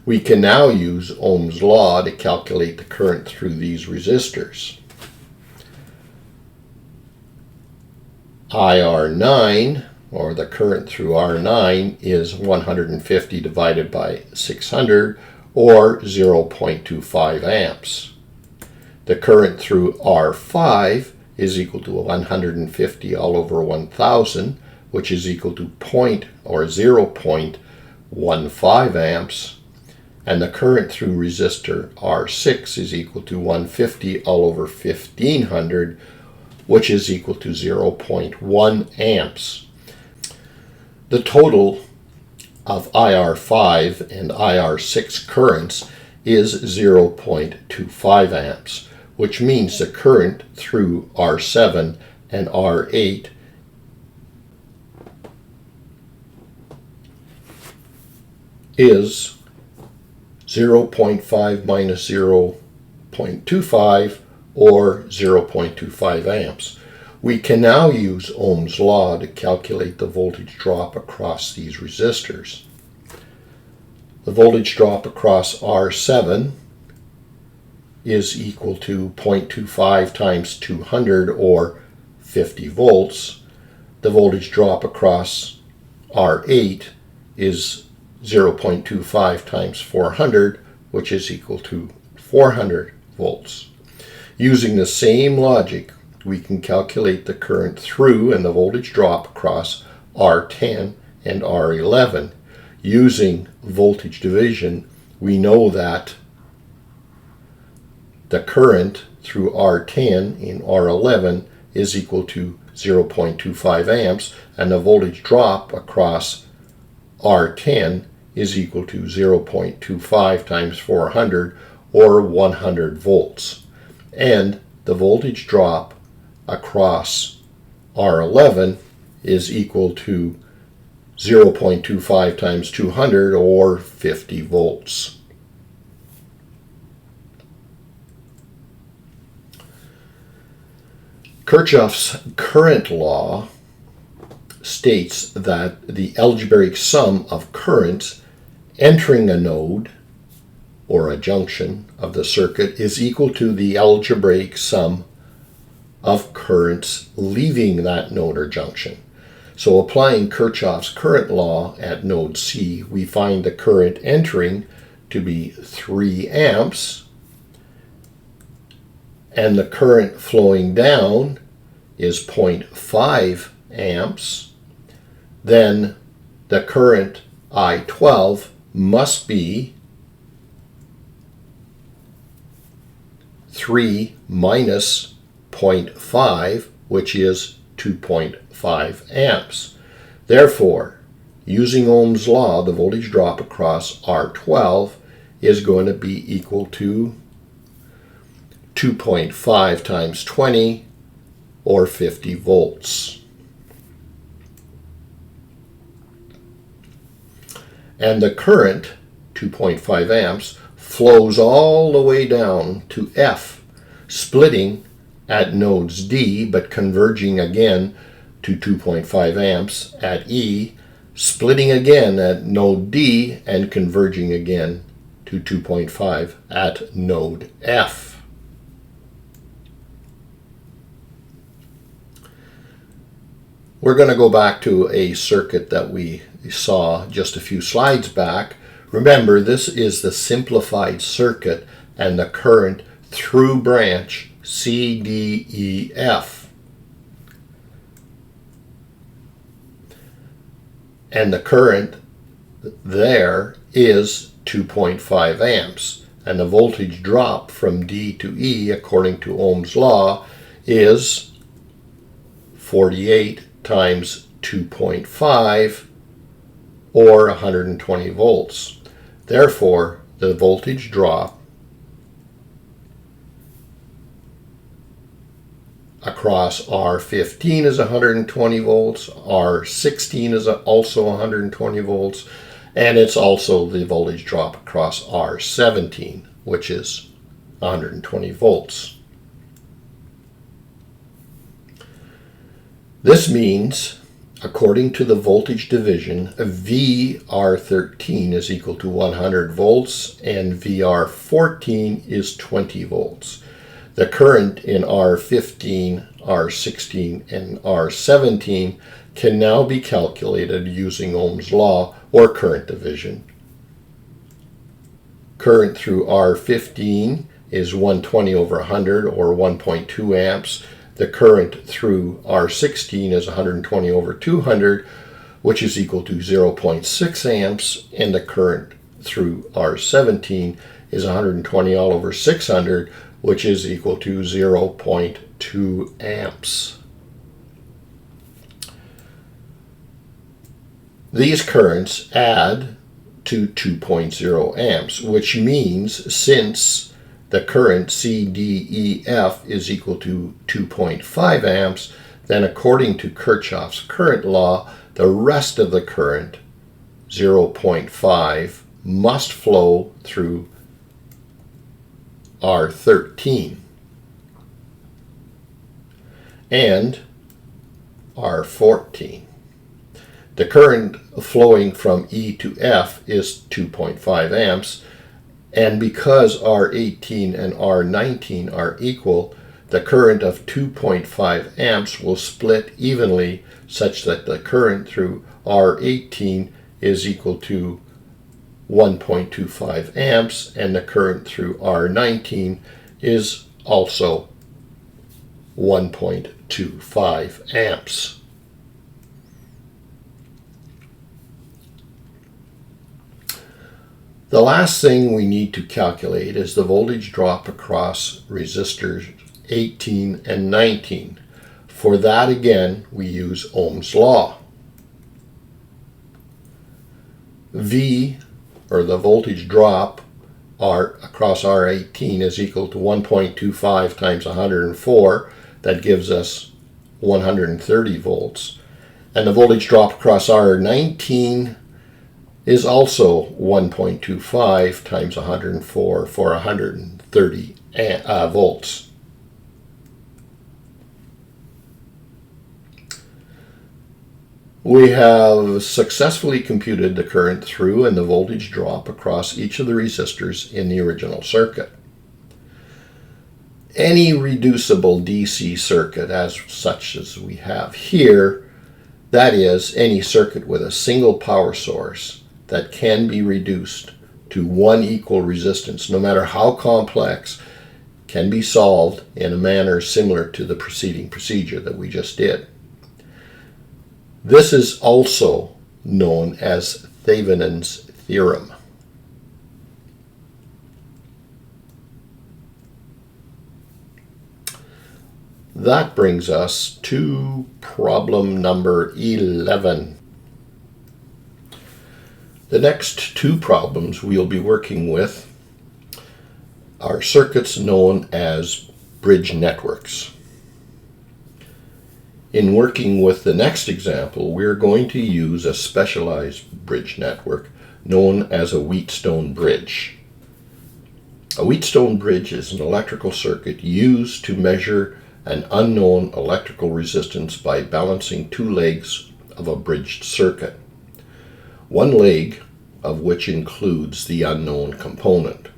We can now use Ohm's law to calculate the current through these resistors. IR9, or the current through R9, is 150 divided by 600, or 0.25 amps. The current through R5 is equal to 150 all over 1,000, which is equal to 0.15 amps. And the current through resistor R6 is equal to 150 all over 1,500, which is equal to 0.1 amps. The total of IR5 and IR6 currents is 0.25 amps, which means the current through R7 and R8 is 0.5 minus 0.25, or 0.25 amps. We can now use Ohm's law to calculate the voltage drop across these resistors. The voltage drop across R7 is equal to 0.25 times 200, or 50 volts. The voltage drop across R8 is 0.25 times 400, which is equal to 400 volts. Using the same logic, we can calculate the current through and the voltage drop across R10 and R11. Using voltage division, we know that the current through R10 in R11 is equal to 0.25 amps, and the voltage drop across R10 is equal to 0.25 times 400, or 100 volts. And the voltage drop across R11 is equal to 0.25 times 200, or 50 volts. Kirchhoff's current law states that the algebraic sum of currents entering a node or a junction of the circuit is equal to the algebraic sum of currents leaving that node or junction. So applying Kirchhoff's current law at node C, we find the current entering to be 3 amps, and the current flowing down is 0.5 amps. Then the current I12 must be 3 minus 0.5, which is 2.5 amps. Therefore, using Ohm's law, the voltage drop across R12 is going to be equal to 2.5 times 20, or 50 volts. And the current, 2.5 amps, flows all the way down to F, splitting at nodes D, but converging again to 2.5 amps at E, splitting again at node D, and converging again to 2.5 at node F. We're going to go back to a circuit that we saw just a few slides back. Remember, this is the simplified circuit and the current through branch C, D, E, F. And the current there is 2.5 amps. And the voltage drop from D to E, according to Ohm's law, is 48 times 2.5, or 120 volts. Therefore, the voltage drop across R15 is 120 volts, R16 is also 120 volts, and it's also the voltage drop across R17, which is 120 volts. This means, according to the voltage division, VR13 is equal to 100 volts and VR14 is 20 volts. The current in R15, R16, and R17 can now be calculated using Ohm's law or current division. Current through R15 is 120 over 100, or 1.2 amps. The current through R16 is 120 over 200, which is equal to 0.6 amps, and the current through R17 is 120 all over 600, which is equal to 0.2 amps. These currents add to 2.0 amps, which means since the current C, D, E, F is equal to 2.5 amps, then according to Kirchhoff's current law, the rest of the current, 0.5, must flow through R13 and R14. The current flowing from E to F is 2.5 amps, and because R18 and R19 are equal, the current of 2.5 amps will split evenly such that the current through R18 is equal to 1.25 amps, and the current through R19 is also 1.25 amps. The last thing we need to calculate is the voltage drop across resistors 18 and 19. For that, again, we use Ohm's law. V, or the voltage drop across R18, is equal to 1.25 times 104. That gives us 130 volts. And the voltage drop across R19 is also 1.25 times 104 for 130 volts. We have successfully computed the current through and the voltage drop across each of the resistors in the original circuit. Any reducible DC circuit, such as we have here, that is, any circuit with a single power source that can be reduced to one equal resistance, no matter how complex, can be solved in a manner similar to the preceding procedure that we just did. This is also known as Thevenin's theorem. That brings us to problem number 11. The next two problems we'll be working with are circuits known as bridge networks. In working with the next example, we're going to use a specialized bridge network known as a Wheatstone bridge. A Wheatstone bridge is an electrical circuit used to measure an unknown electrical resistance by balancing two legs of a bridged circuit, one leg of which includes the unknown component.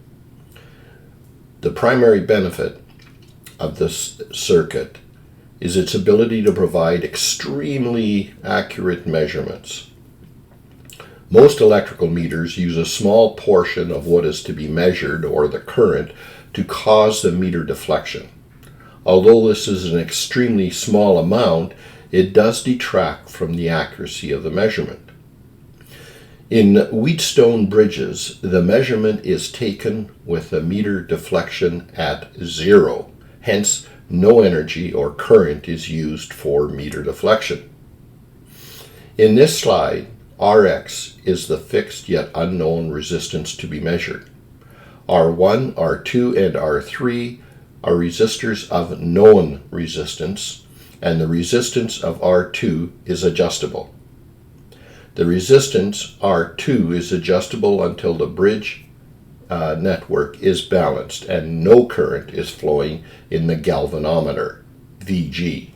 The primary benefit of this circuit is its ability to provide extremely accurate measurements. Most electrical meters use a small portion of what is to be measured, or the current, to cause the meter deflection. Although this is an extremely small amount, it does detract from the accuracy of the measurement. In Wheatstone bridges, the measurement is taken with the meter deflection at 0. Hence, no energy or current is used for meter deflection. In this slide, Rx is the fixed yet unknown resistance to be measured. R1, R2, and R3 are resistors of known resistance, and the resistance of R2 is adjustable. The resistance R2 is adjustable until the bridge network is balanced and no current is flowing in the galvanometer, Vg.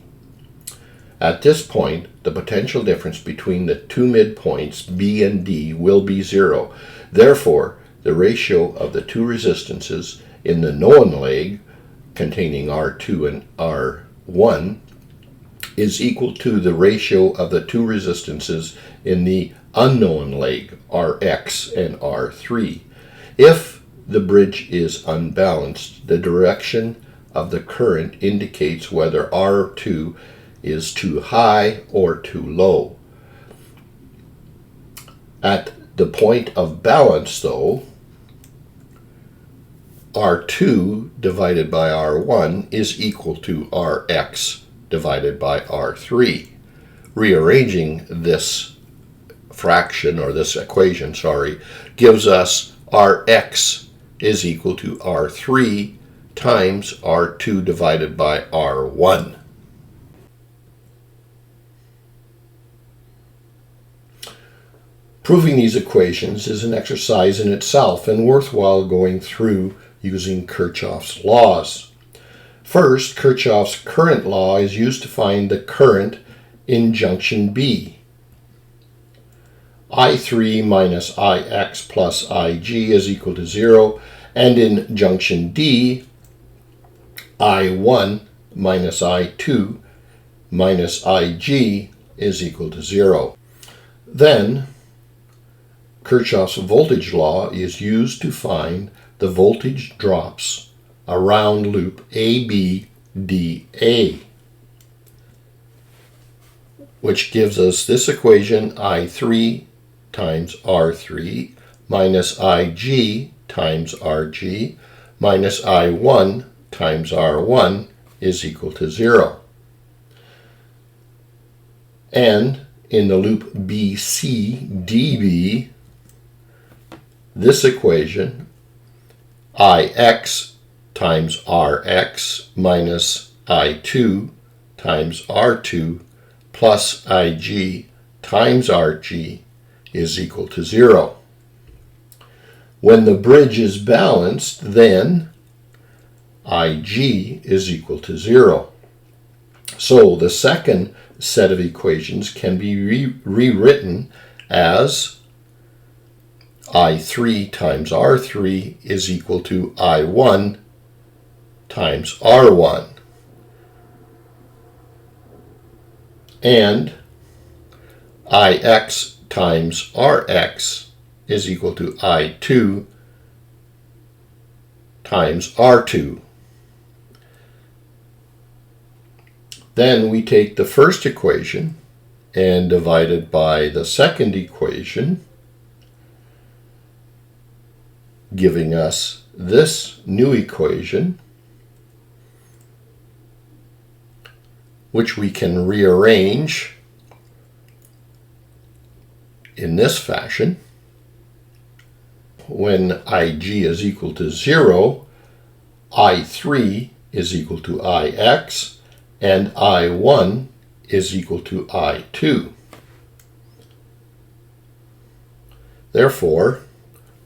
At this point, the potential difference between the two midpoints, B and D, will be 0. Therefore, the ratio of the two resistances in the known leg, containing R2 and R1, is equal to the ratio of the two resistances in the unknown leg, Rx and R3. If the bridge is unbalanced, the direction of the current indicates whether R2 is too high or too low. At the point of balance, though, R2 divided by R1 is equal to Rx divided by R3. Rearranging this fraction, or this equation, gives us Rx is equal to R3 times R2 divided by R1. Proving these equations is an exercise in itself and worthwhile going through using Kirchhoff's laws. First, Kirchhoff's current law is used to find the current in junction B. I3 minus Ix plus Ig is equal to 0, and in junction D, I1 minus I2 minus Ig is equal to 0. Then, Kirchhoff's voltage law is used to find the voltage drops around loop ABDA, which gives us this equation: I3 times R3 minus IG times RG minus I1 times R1 is equal to 0. And in the loop BCDB, this equation, Ix times Rx minus I2 times R2 plus Ig times Rg is equal to 0. When the bridge is balanced, then Ig is equal to 0. So the second set of equations can be rewritten as I3 times R3 is equal to I1 times R1. And Ix times Rx is equal to I2 times R2. Then we take the first equation and divide it by the second equation, giving us this new equation, which we can rearrange in this fashion. When Ig is equal to 0, I3 is equal to Ix, and I1 is equal to I2. Therefore,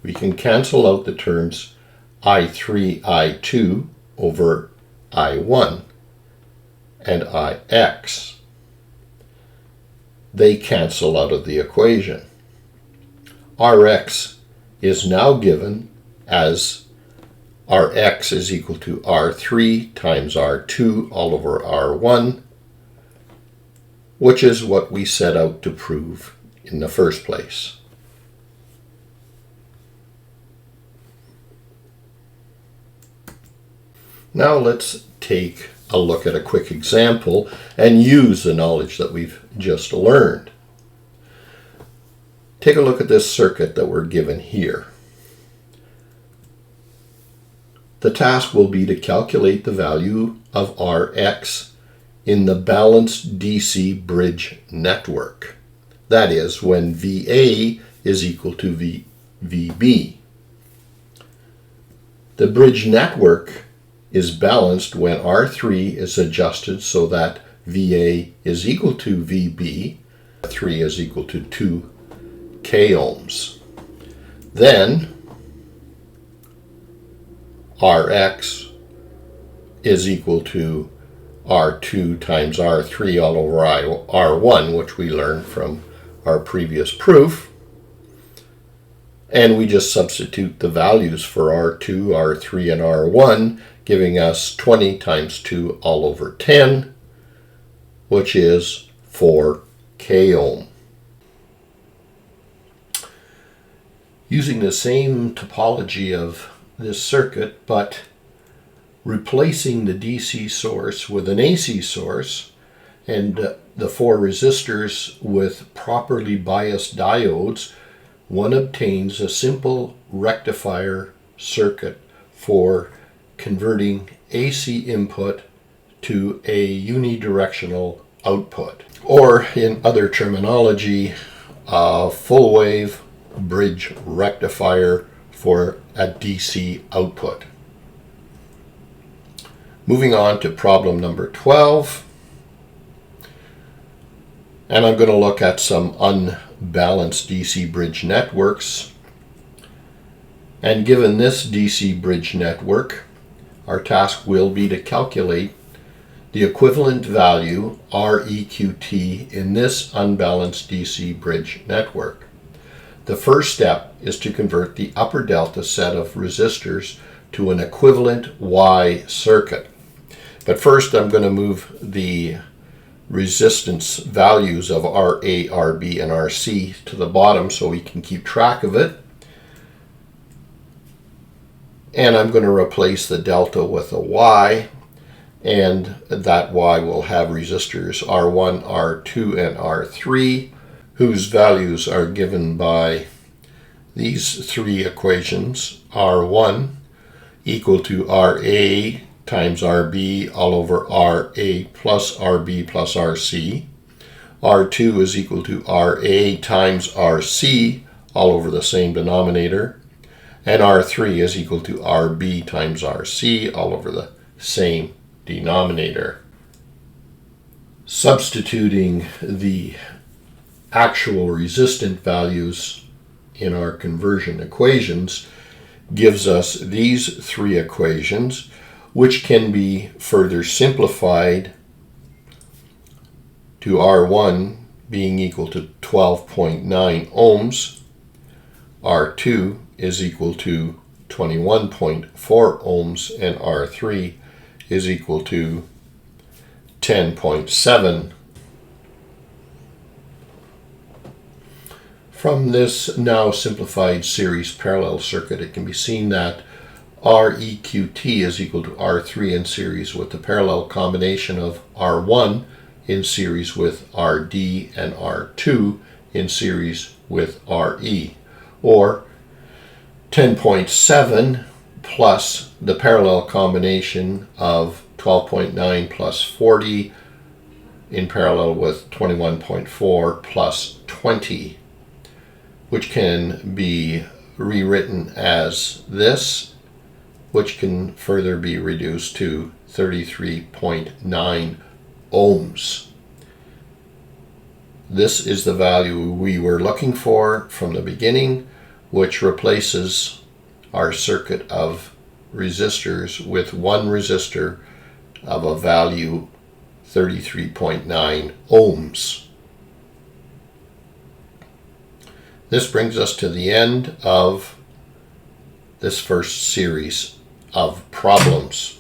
we can cancel out the terms I3, I2 over I1 and Ix. They cancel out of the equation. Rx is now given as Rx is equal to R3 times R2 all over R1, which is what we set out to prove in the first place. Now let's take a look at a quick example and use the knowledge that we've just learned. Take a look at this circuit that we're given here. The task will be to calculate the value of Rx in the balanced DC bridge network. That is, when VA is equal to VB. The bridge network is balanced when R3 is adjusted so that VA is equal to VB, 3 is equal to 2 k ohms. Then Rx is equal to R2 times R3 all over R1, which we learned from our previous proof. And we just substitute the values for R2, R3, and R1, giving us 20 times 2 all over 10, which is 4 k ohm. Using the same topology of this circuit, but replacing the DC source with an AC source and the 4 resistors with properly biased diodes, one obtains a simple rectifier circuit for converting AC input to a unidirectional output, or in other terminology, a full wave bridge rectifier for a DC output. Moving on to problem number 12, and I'm going to look at some unbalanced DC bridge networks. And given this DC bridge network, our task will be to calculate the equivalent value REQT in this unbalanced DC bridge network. The first step is to convert the upper delta set of resistors to an equivalent Y circuit. But first I'm going to move the resistance values of RA, RB, and RC to the bottom so we can keep track of it. And I'm going to replace the delta with a Y, and that Y will have resistors R1, R2, and R3, whose values are given by these three equations. R1 equal to RA times RB all over RA plus RB plus RC. R2 is equal to RA times RC all over the same denominator. And R3 is equal to RB times RC all over the same denominator. Substituting the actual resistant values in our conversion equations gives us these three equations, which can be further simplified to R1 being equal to 12.9 ohms, R2 is equal to 21.4 ohms, and R3 is equal to 10.7. From this now simplified series parallel circuit, it can be seen that REQT is equal to R3 in series with the parallel combination of R1 in series with RD and R2 in series with RE, or 10.7 plus the parallel combination of 12.9 plus 40 in parallel with 21.4 plus 20, which can be rewritten as this, which can further be reduced to 33.9 ohms. This is the value we were looking for from the beginning, which replaces our circuit of resistors with one resistor of a value 33.9 ohms. This brings us to the end of this first series of problems.